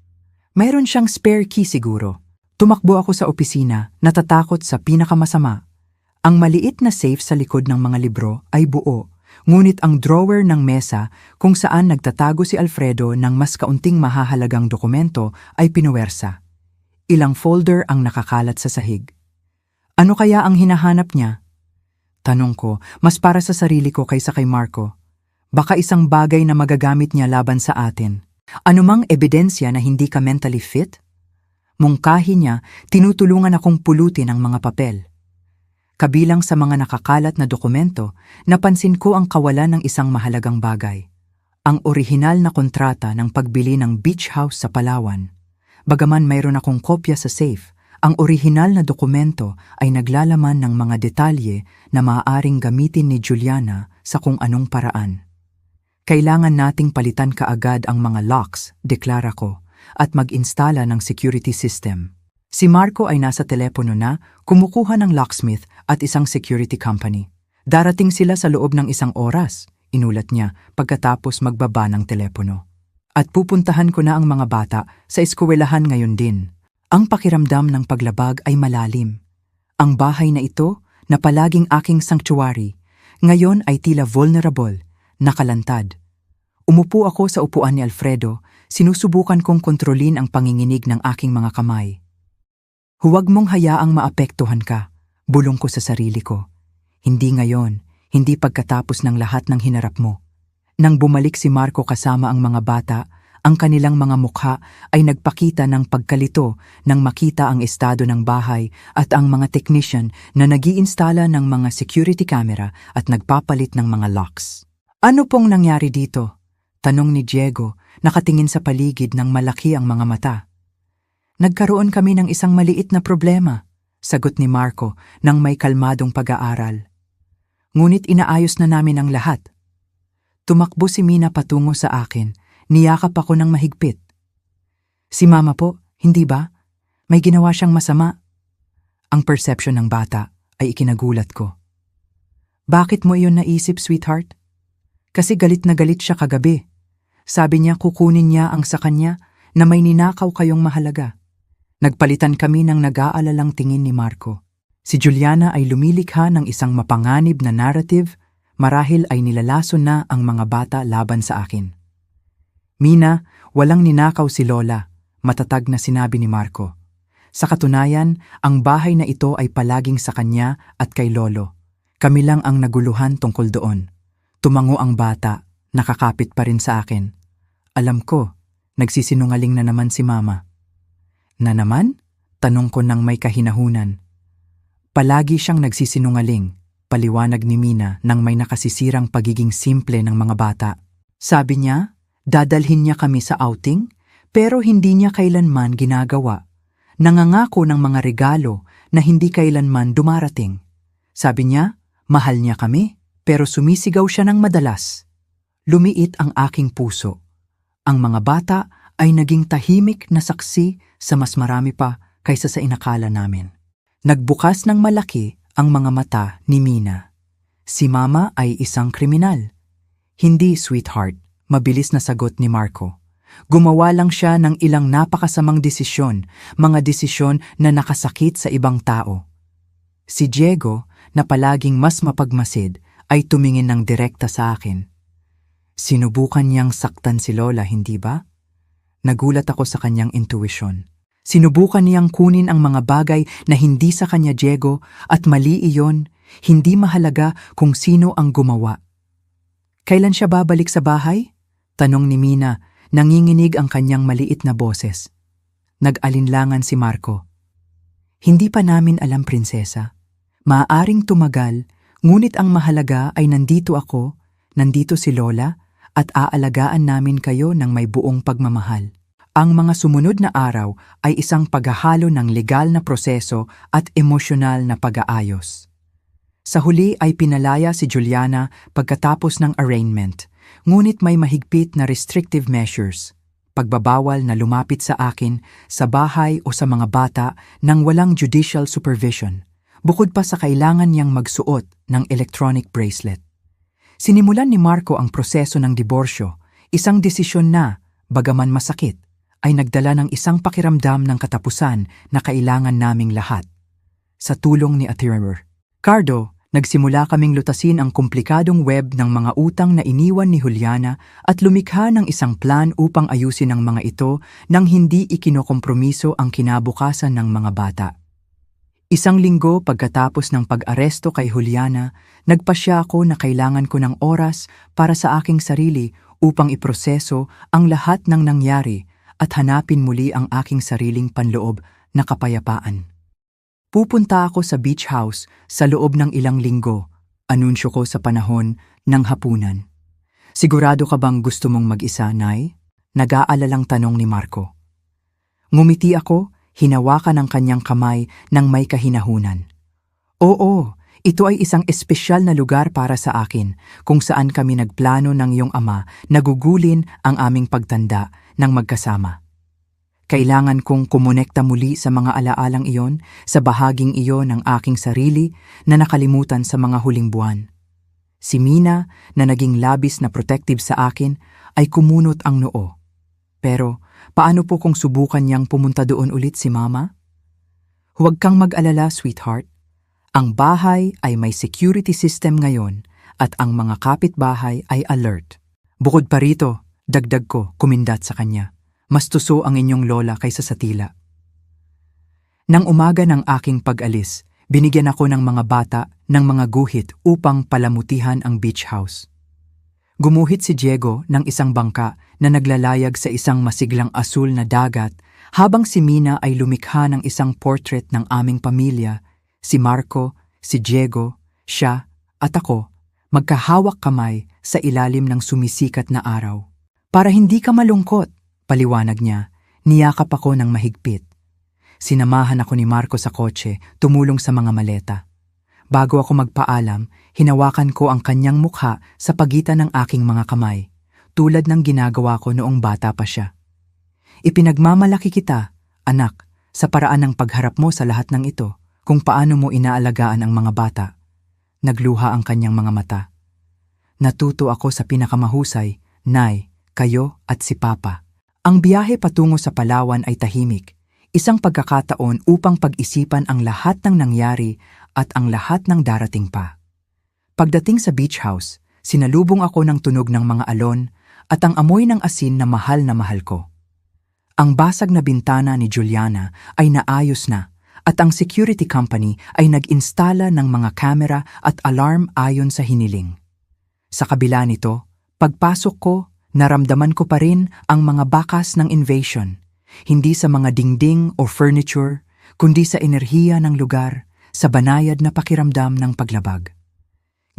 Mayroon siyang spare key siguro. Tumakbo ako sa opisina, natatakot sa pinakamasama. Ang maliit na safe sa likod ng mga libro ay buo, ngunit ang drawer ng mesa kung saan nagtatago si Alfredo ng mas kaunting mahahalagang dokumento ay pinuwersa. Ilang folder ang nakakalat sa sahig. Ano kaya ang hinahanap niya? Tanong ko, mas para sa sarili ko kaysa kay Marco. Baka isang bagay na magagamit niya laban sa atin. Anumang ebidensya na hindi ka mentally fit? Mungkahi niya, tinutulungan akong pulutin ang mga papel. Kabilang sa mga nakakalat na dokumento, napansin ko ang kawalan ng isang mahalagang bagay. Ang orihinal na kontrata ng pagbili ng beach house sa Palawan. Bagaman mayroon akong kopya sa safe, ang orihinal na dokumento ay naglalaman ng mga detalye na maaaring gamitin ni Juliana sa kung anong paraan. Kailangan nating palitan kaagad ang mga locks, deklara ko, at mag-installa ng security system. Si Marco ay nasa telepono na, kumukuha ng locksmith at isang security company. Darating sila sa loob ng 1 oras, inulat niya pagkatapos magbaba ng telepono. At pupuntahan ko na ang mga bata sa eskwelahan ngayon din. Ang pakiramdam ng paglabag ay malalim. Ang bahay na ito, na palaging aking sanctuary, ngayon ay tila vulnerable, nakalantad. Umupo ako sa upuan ni Alfredo, sinusubukan kong kontrolin ang panginginig ng aking mga kamay. Huwag mong hayaang maapektuhan ka, bulong ko sa sarili ko. Hindi ngayon, hindi pagkatapos ng lahat ng hinarap mo. Nang bumalik si Marco kasama ang mga bata, ang kanilang mga mukha ay nagpakita ng pagkalito nang makita ang estado ng bahay at ang mga technician na nag-iinstala ng mga security camera at nagpapalit ng mga locks. Ano pong nangyari dito? Tanong ni Diego, nakatingin sa paligid ng malaki ang mga mata. Nagkaroon kami ng isang maliit na problema, sagot ni Marco nang may kalmadong pag-aaral. Ngunit inaayos na namin ang lahat. Tumakbo si Mina patungo sa akin, niyakap ako ng mahigpit. Si Mama po, hindi ba? May ginawa siyang masama. Ang perception ng bata ay ikinagulat ko. Bakit mo iyon naisip, sweetheart? Kasi galit na galit siya kagabi. Sabi niya kukunin niya ang sa kanya na may ninakaw kayong mahalaga. Nagpalitan kami ng nag-aalalang tingin ni Marco. Si Juliana ay lumilikha ng isang mapanganib na narrative, marahil ay nilalason na ang mga bata laban sa akin. Mina, walang ninakaw si Lola, matatag na sinabi ni Marco. Sa katunayan, ang bahay na ito ay palaging sa kanya at kay Lolo. Kami lang ang naguluhan tungkol doon. Tumango ang bata, nakakapit pa rin sa akin. Alam ko, nagsisinungaling na naman si Mama. Na naman? Tanong ko nang may kahinahunan. Palagi siyang nagsisinungaling, paliwanag ni Mina nang may nakasisirang pagiging simple ng mga bata. Sabi niya, dadalhin niya kami sa outing, pero hindi niya kailanman ginagawa. Nangangako ng mga regalo na hindi kailanman dumarating. Sabi niya, mahal niya kami, pero sumisigaw siya ng madalas. Lumiit ang aking puso. Ang mga bata ay naging tahimik na saksi sa mas marami pa kaysa sa inakala namin. Nagbukas ng malaki ang mga mata ni Mina. Si Mama ay isang kriminal. Hindi, sweetheart, mabilis na sagot ni Marco. Gumawa lang siya ng ilang napakasamang desisyon, mga desisyon na nakasakit sa ibang tao. Si Diego, na palaging mas mapagmasid, ay tumingin ng direkta sa akin. Sinubukan niyang saktan si Lola, hindi ba? Nagulat ako sa kanyang intuition. Sinubukan niyang kunin ang mga bagay na hindi sa kanya, Diego, at mali iyon, hindi mahalaga kung sino ang gumawa. Kailan siya babalik sa bahay? Tanong ni Mina, nanginginig ang kanyang maliit na boses. Nag-alinlangan si Marco. Hindi pa namin alam, prinsesa. Maaaring tumagal, ngunit ang mahalaga ay nandito ako, nandito si Lola, at aalagaan namin kayo ng may buong pagmamahal. Ang mga sumunod na araw ay isang paghahalo ng legal na proseso at emosyonal na pag-aayos. Sa huli ay pinalaya si Juliana pagkatapos ng arraignment, ngunit may mahigpit na restrictive measures, pagbabawal na lumapit sa akin, sa bahay o sa mga bata nang walang judicial supervision. Bukod pa sa kailangan niyang magsuot ng electronic bracelet. Sinimulan ni Marco ang proseso ng diborsyo, isang desisyon na, bagaman masakit, ay nagdala ng isang pakiramdam ng katapusan na kailangan naming lahat. Sa tulong ni Attorney Cardo, nagsimula kaming lutasin ang komplikadong web ng mga utang na iniwan ni Juliana at lumikha ng isang plan upang ayusin ang mga ito nang hindi ikinokompromiso ang kinabukasan ng mga bata. Isang linggo pagkatapos ng pag-aresto kay Juliana, nagpasya ako na kailangan ko ng oras para sa aking sarili upang iproseso ang lahat ng nangyari at hanapin muli ang aking sariling panloob na kapayapaan. Pupunta ako sa beach house sa loob ng ilang linggo, anunsyo ko sa panahon ng hapunan. Sigurado ka bang gusto mong mag-isa, Nay? Nag-aalalang tanong ni Marco. Ngumiti ako, hinawakan ang kanyang kamay ng may kahinahunan. Oo, ito ay isang espesyal na lugar para sa akin kung saan kami nagplano ng iyong ama na gugulin ang aming pagtanda ng magkasama. Kailangan kong kumonekta muli sa mga alaalang iyon, sa bahaging iyon ng aking sarili na nakalimutan sa mga huling buwan. Si Mina, na naging labis na protective sa akin, ay kumunot ang noo. Pero, paano po kung subukan niyang pumunta doon ulit si Mama? Huwag kang mag-alala, sweetheart. Ang bahay ay may security system ngayon at ang mga kapitbahay ay alert. Bukod pa rito, dagdag ko, kumindat sa kanya. Mas tuso ang inyong lola kaysa sa tila. Nang umaga ng aking pag-alis, binigyan ako ng mga bata ng mga guhit upang palamutihan ang beach house. Gumuhit si Diego ng isang bangka na naglalayag sa isang masiglang asul na dagat habang si Mina ay lumikha ng isang portrait ng aming pamilya, si Marco, si Diego, siya at ako, magkahawak kamay sa ilalim ng sumisikat na araw. Para hindi ka malungkot, paliwanag niya, niyakap ako ng mahigpit. Sinamahan ako ni Marco sa kotse, tumulong sa mga maleta. Bago ako magpaalam, hinawakan ko ang kanyang mukha sa pagitan ng aking mga kamay, tulad ng ginagawa ko noong bata pa siya. Ipinagmamalaki kita, anak, sa paraan ng pagharap mo sa lahat ng ito, kung paano mo inaalagaan ang mga bata. Nagluha ang kanyang mga mata. Natuto ako sa pinakamahusay, Nay, kayo at si Papa. Ang biyahe patungo sa Palawan ay tahimik, isang pagkakataon upang pag-isipan ang lahat ng nangyari at ang lahat ng darating pa. Pagdating sa beach house, sinalubong ako ng tunog ng mga alon at ang amoy ng asin na mahal ko. Ang basag na bintana ni Juliana ay naayos na at ang security company ay nag-instala ng mga kamera at alarm ayon sa hiniling. Sa kabila nito, pagpasok ko, naramdaman ko pa rin ang mga bakas ng invasion, hindi sa mga dingding o furniture, kundi sa enerhiya ng lugar, sa banayad na pakiramdam ng paglabag.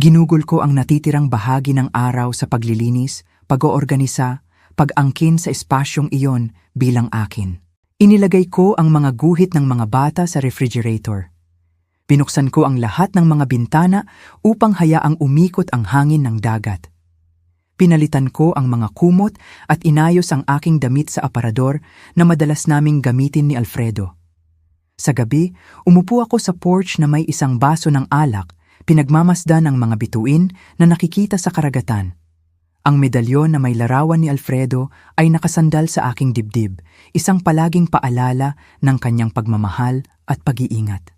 Ginugol ko ang natitirang bahagi ng araw sa paglilinis, pag-oorganisa, pag-angkin sa espasyong iyon bilang akin. Inilagay ko ang mga guhit ng mga bata sa refrigerator. Binuksan ko ang lahat ng mga bintana upang hayaang umikot ang hangin ng dagat. Pinalitan ko ang mga kumot at inayos ang aking damit sa aparador na madalas naming gamitin ni Alfredo. Sa gabi, umupo ako sa porch na may isang baso ng alak, pinagmamasdan ng mga bituin na nakikita sa karagatan. Ang medalyon na may larawan ni Alfredo ay nakasandal sa aking dibdib, isang palaging paalala ng kanyang pagmamahal at pag-iingat.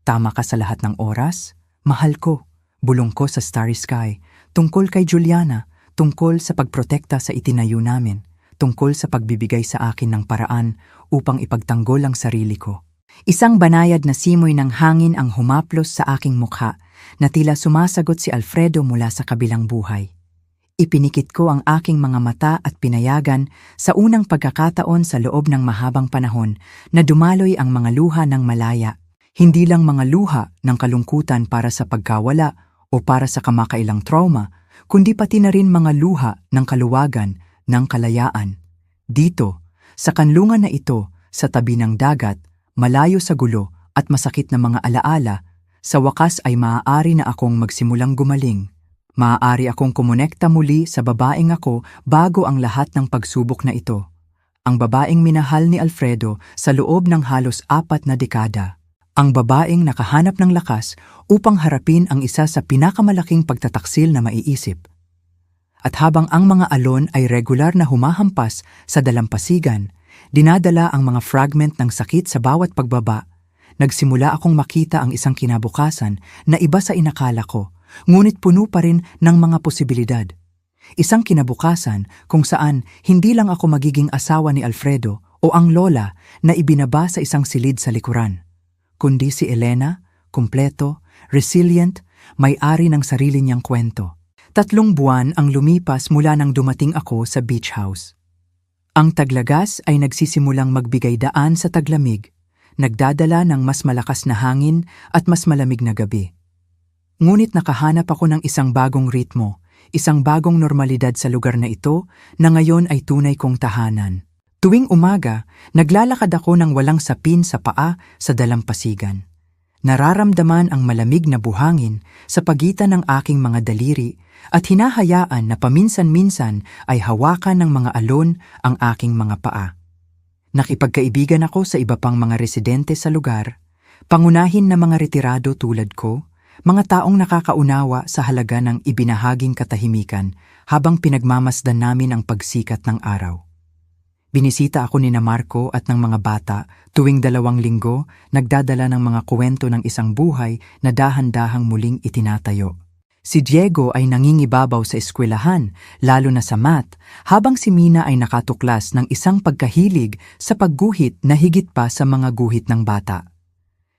Tama ka sa lahat ng oras, mahal ko, bulong ko sa starry sky, tungkol kay Juliana, tungkol sa pagprotekta sa itinayo namin, tungkol sa pagbibigay sa akin ng paraan upang ipagtanggol ang sarili ko. Isang banayad na simoy ng hangin ang humaplos sa aking mukha na tila sumasagot si Alfredo mula sa kabilang buhay. Ipinikit ko ang aking mga mata at pinayagan sa unang pagkakataon sa loob ng mahabang panahon na dumaloy ang mga luha ng malaya. Hindi lang mga luha ng kalungkutan para sa pagkawala o para sa kamakailang trauma, kundi pati na rin mga luha ng kaluwagan, ng kalayaan. Dito, sa kanlungan na ito, sa tabi ng dagat, malayo sa gulo at masakit na mga alaala, sa wakas ay maaari na akong magsimulang gumaling. Maaari akong kumonekta muli sa babaeng ako bago ang lahat ng pagsubok na ito. Ang babaeng minahal ni Alfredo sa loob ng halos 4 na dekada. Ang babaeng nakahanap ng lakas upang harapin ang isa sa pinakamalaking pagtataksil na maiisip. At habang ang mga alon ay regular na humahampas sa dalampasigan, dinadala ang mga fragment ng sakit sa bawat pagbaba, nagsimula akong makita ang isang kinabukasan na iba sa inakala ko, ngunit puno pa rin ng mga posibilidad. Isang kinabukasan kung saan hindi lang ako magiging asawa ni Alfredo o ang lola na ibinaba sa isang silid sa likuran, kundi si Elena, kumpleto, resilient, may-ari ng sarili niyang kwento. 3 buwan ang lumipas mula nang dumating ako sa beach house. Ang taglagas ay nagsisimulang magbigay daan sa taglamig, nagdadala ng mas malakas na hangin at mas malamig na gabi. Ngunit nakahanap ako ng isang bagong ritmo, isang bagong normalidad sa lugar na ito na ngayon ay tunay kong tahanan. Tuwing umaga, naglalakad ako ng walang sapin sa paa sa dalampasigan. Nararamdaman ang malamig na buhangin sa pagitan ng aking mga daliri at hinahayaan na paminsan-minsan ay hawakan ng mga alon ang aking mga paa. Nakipagkaibigan ako sa iba pang mga residente sa lugar, pangunahin na mga retirado tulad ko, mga taong nakakaunawa sa halaga ng ibinahaging katahimikan habang pinagmamasdan namin ang pagsikat ng araw. Binisita ako ni Marco at ng mga bata tuwing 2 linggo, nagdadala ng mga kwento ng isang buhay na dahan-dahang muling itinatayo. Si Diego ay nangingibabaw sa eskwelahan, lalo na sa math, habang si Mina ay nakatuklas ng isang pagkahilig sa pagguhit na higit pa sa mga guhit ng bata.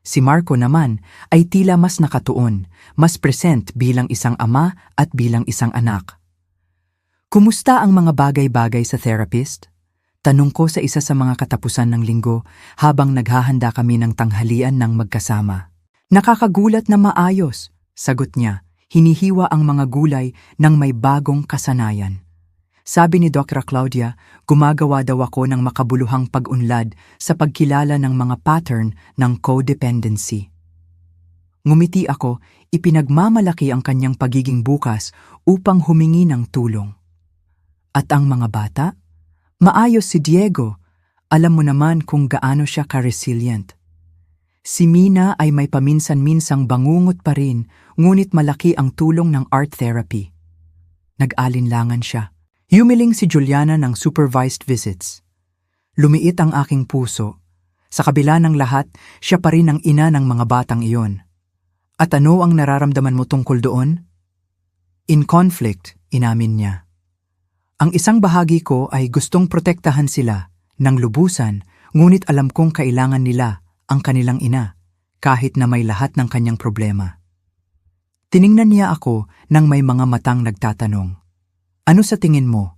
Si Marco naman ay tila mas nakatuon, mas present bilang isang ama at bilang isang anak. Kumusta ang mga bagay-bagay sa therapist? Tanong ko sa isa sa mga katapusan ng linggo habang naghahanda kami ng tanghalian ng magkasama. Nakakagulat na maayos, sagot niya, hinihiwa ang mga gulay ng may bagong kasanayan. Sabi ni Dr. Claudia, gumagawa daw ako ng makabuluhang pag-unlad sa pagkilala ng mga pattern ng codependency. Ngumiti ako, ipinagmamalaki ang kanyang pagiging bukas upang humingi ng tulong. At ang mga bata? Maayos si Diego. Alam mo naman kung gaano siya ka-resilient. Si Mina ay may paminsan-minsang bangungot pa rin, ngunit malaki ang tulong ng art therapy. Nag-alinlangan siya. Humiling si Juliana ng supervised visits. Lumiit ang aking puso. Sa kabila ng lahat, siya pa rin ang ina ng mga batang iyon. At ano ang nararamdaman mo tungkol doon? In conflict, inamin niya. Ang isang bahagi ko ay gustong protektahan sila ng lubusan, ngunit alam kong kailangan nila ang kanilang ina, kahit na may lahat ng kanyang problema. Tiningnan niya ako nang may mga matang nagtatanong. Ano sa tingin mo?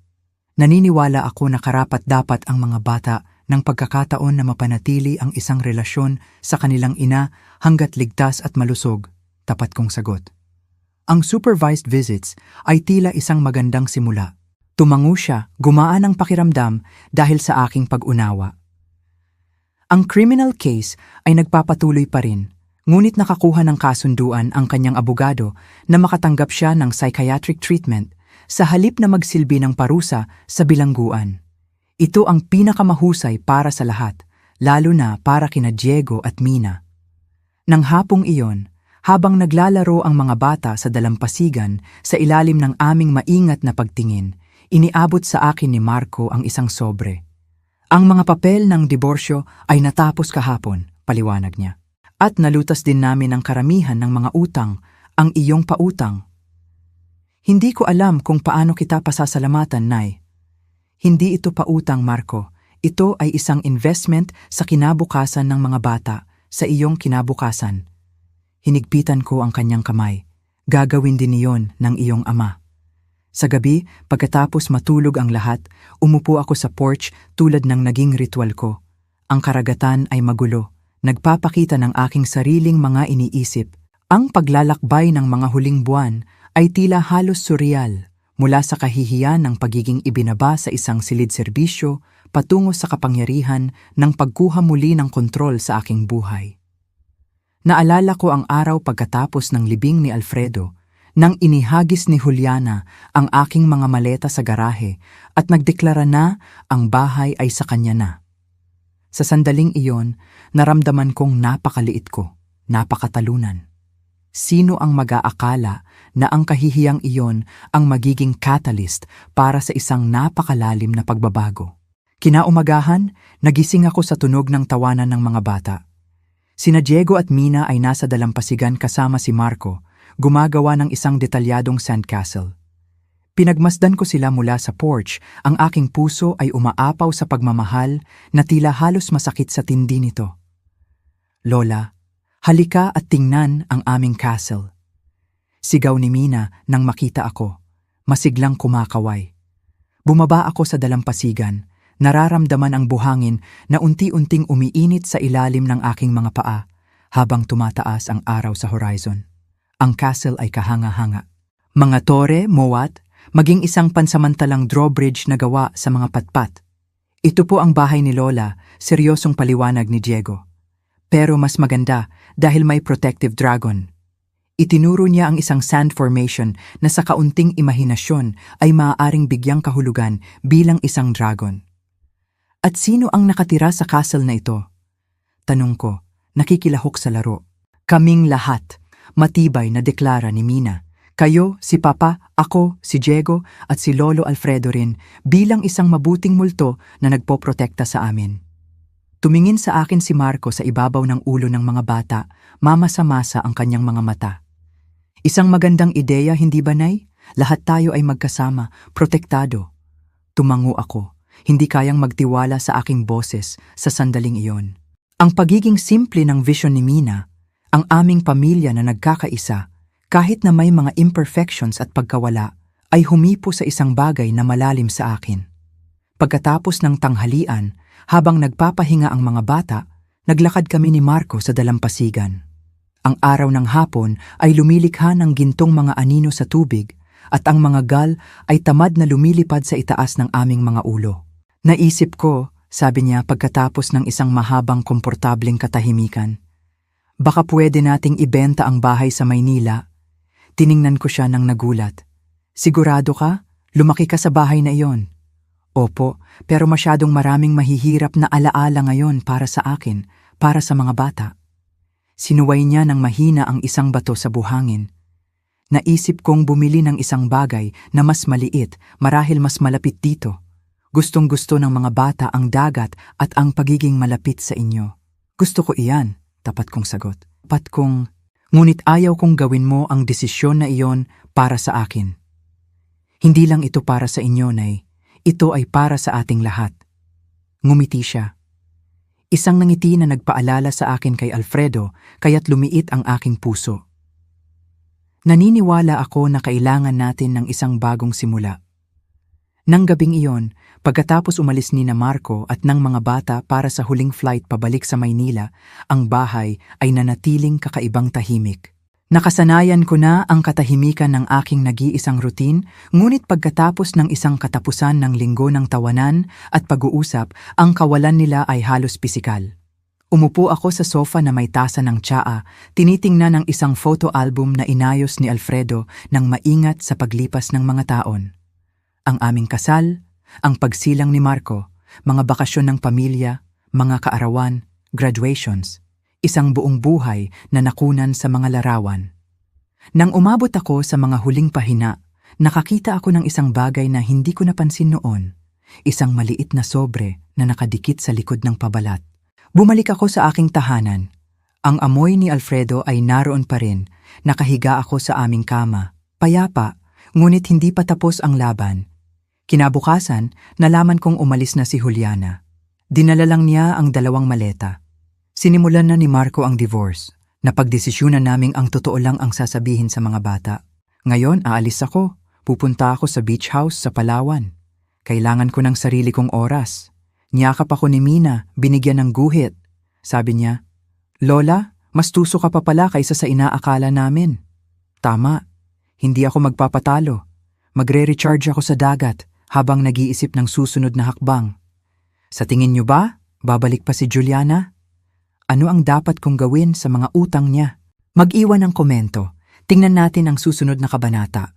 Naniniwala ako na karapat-dapat ang mga bata ng pagkakataon na mapanatili ang isang relasyon sa kanilang ina hanggat ligtas at malusog, tapat kong sagot. Ang supervised visits ay tila isang magandang simula. Tumango siya, gumaan ang pakiramdam dahil sa aking pag-unawa. Ang criminal case ay nagpapatuloy pa rin, ngunit nakakuha ng kasunduan ang kanyang abogado na makatanggap siya ng psychiatric treatment sa halip na magsilbi ng parusa sa bilangguan. Ito ang pinakamahusay para sa lahat, lalo na para kina Diego at Mina. Nang hapong iyon, habang naglalaro ang mga bata sa dalampasigan sa ilalim ng aming maingat na pagtingin, iniabot sa akin ni Marco ang isang sobre. Ang mga papel ng diborsyo ay natapos kahapon, paliwanag niya. At nalutas din namin ang karamihan ng mga utang, ang iyong pautang. Hindi ko alam kung paano kita pasasalamatan, Nay. Hindi ito pautang, Marco. Ito ay isang investment sa kinabukasan ng mga bata, sa iyong kinabukasan. Hinigpitan ko ang kanyang kamay. Gagawin din iyon ng iyong ama. Sa gabi, pagkatapos matulog ang lahat, umupo ako sa porch tulad ng naging ritual ko. Ang karagatan ay magulo. Nagpapakita ng aking sariling mga iniisip. Ang paglalakbay ng mga huling buwan ay tila halos surreal, mula sa kahihiyan ng pagiging ibinaba sa isang silid-serbisyo patungo sa kapangyarihan ng pagkuha muli ng kontrol sa aking buhay. Naalala ko ang araw pagkatapos ng libing ni Alfredo, nang inihagis ni Juliana ang aking mga maleta sa garahe at nagdeklara na ang bahay ay sa kanya na. Sa sandaling iyon, naramdaman kong napakaliit ko, napakatalunan. Sino ang mag-aakala na ang kahihiyang iyon ang magiging catalyst para sa isang napakalalim na pagbabago? Kinaumagahan, nagising ako sa tunog ng tawanan ng mga bata. Sina Diego at Mina ay nasa dalampasigan kasama si Marco, gumagawa ng isang detalyadong sandcastle. Pinagmasdan ko sila mula sa porch, ang aking puso ay umaapaw sa pagmamahal na tila halos masakit sa tindi nito. Lola, halika at tingnan ang aming castle. Sigaw ni Mina nang makita ako, masiglang kumakaway. Bumaba ako sa dalampasigan, nararamdaman ang buhangin na unti-unting umiinit sa ilalim ng aking mga paa habang tumataas ang araw sa horizon. Ang castle ay kahanga-hanga. Mga tore, mowat, maging isang pansamantalang drawbridge na gawa sa mga patpat. Ito po ang bahay ni Lola, seryosong paliwanag ni Diego. Pero mas maganda dahil may protective dragon. Itinuro niya ang isang sand formation na sa kaunting imahinasyon ay maaaring bigyang kahulugan bilang isang dragon. At sino ang nakatira sa castle na ito? Tanong ko, nakikilahok sa laro. Kaming lahat, matibay na deklara ni Mina. Kayo, si Papa, ako, si Diego at si Lolo Alfredo rin bilang isang mabuting multo na nagpoprotekta sa amin. Tumingin sa akin si Marco sa ibabaw ng ulo ng mga bata, mamasa-masa ang kanyang mga mata. Isang magandang ideya, hindi ba, Nay? Lahat tayo ay magkasama, protektado. Tumango ako, hindi kayang magtiwala sa aking boses sa sandaling iyon. Ang pagiging simple ng vision ni Mina, ang aming pamilya na nagkakaisa, kahit na may mga imperfections at pagkawala, ay humipo sa isang bagay na malalim sa akin. Pagkatapos ng tanghalian, habang nagpapahinga ang mga bata, naglakad kami ni Marco sa dalampasigan. Ang araw ng hapon ay lumilikha ng gintong mga anino sa tubig at ang mga gal ay tamad na lumilipad sa itaas ng aming mga ulo. Naisip ko, sabi niya pagkatapos ng isang mahabang komportabling katahimikan, baka pwede nating ibenta ang bahay sa Maynila. Tiningnan ko siya ng nagulat. Sigurado ka? Lumaki ka sa bahay na iyon? Opo, pero masyadong maraming mahihirap na alaala ngayon para sa akin, para sa mga bata. Sinuway niya ng mahina ang isang bato sa buhangin. Naisip kong bumili ng isang bagay na mas maliit, marahil mas malapit dito. Gustong-gusto ng mga bata ang dagat at ang pagiging malapit sa inyo. Gusto ko iyan, tapat kong sagot. Tapat kong, ngunit ayaw kong gawin mo ang desisyon na iyon para sa akin. Hindi lang ito para sa inyo, Nay. Ito ay para sa ating lahat. Ngumiti siya. Isang ngiti na nagpaalala sa akin kay Alfredo, kaya't lumiit ang aking puso. Naniniwala ako na kailangan natin ng isang bagong simula. Nang gabing iyon, pagkatapos umalis ni Marco at ng mga bata para sa huling flight pabalik sa Maynila, ang bahay ay nanatiling kakaibang tahimik. Nakasanayan ko na ang katahimikan ng aking nag-iisang routine, ngunit pagkatapos ng isang katapusan ng linggo ng tawanan at pag-uusap, ang kawalan nila ay halos pisikal. Umupo ako sa sofa na may tasa ng tsaa, tinitingnan ang isang photo album na inayos ni Alfredo ng maingat sa paglipas ng mga taon. Ang aming kasal, ang pagsilang ni Marco, mga bakasyon ng pamilya, mga kaarawan, graduations, isang buong buhay na nakunan sa mga larawan. Nang umabot ako sa mga huling pahina, nakakita ako ng isang bagay na hindi ko napansin noon, isang maliit na sobre na nakadikit sa likod ng pabalat. Bumalik ako sa aking tahanan. Ang amoy ni Alfredo ay naroon pa rin, nakahiga ako sa aming kama, payapa, ngunit hindi pa tapos ang laban. Kinabukasan, nalaman kong umalis na si Juliana. Dinala lang niya ang 2 maleta. Sinimulan na ni Marco ang divorce. Napagdesisyonan naming ang totoo lang ang sasabihin sa mga bata. Ngayon, aalis ako. Pupunta ako sa beach house sa Palawan. Kailangan ko ng sarili kong oras. Niyakap ako ni Mina, binigyan ng guhit. Sabi niya, "Lola, mas tuso ka pa pala kaysa sa inaakala namin." Tama, hindi ako magpapatalo. Magre-recharge ako sa dagat habang nag-iisip ng susunod na hakbang. Sa tingin niyo ba, babalik pa si Juliana? Ano ang dapat kong gawin sa mga utang niya? Mag-iwan ng komento. Tingnan natin ang susunod na kabanata.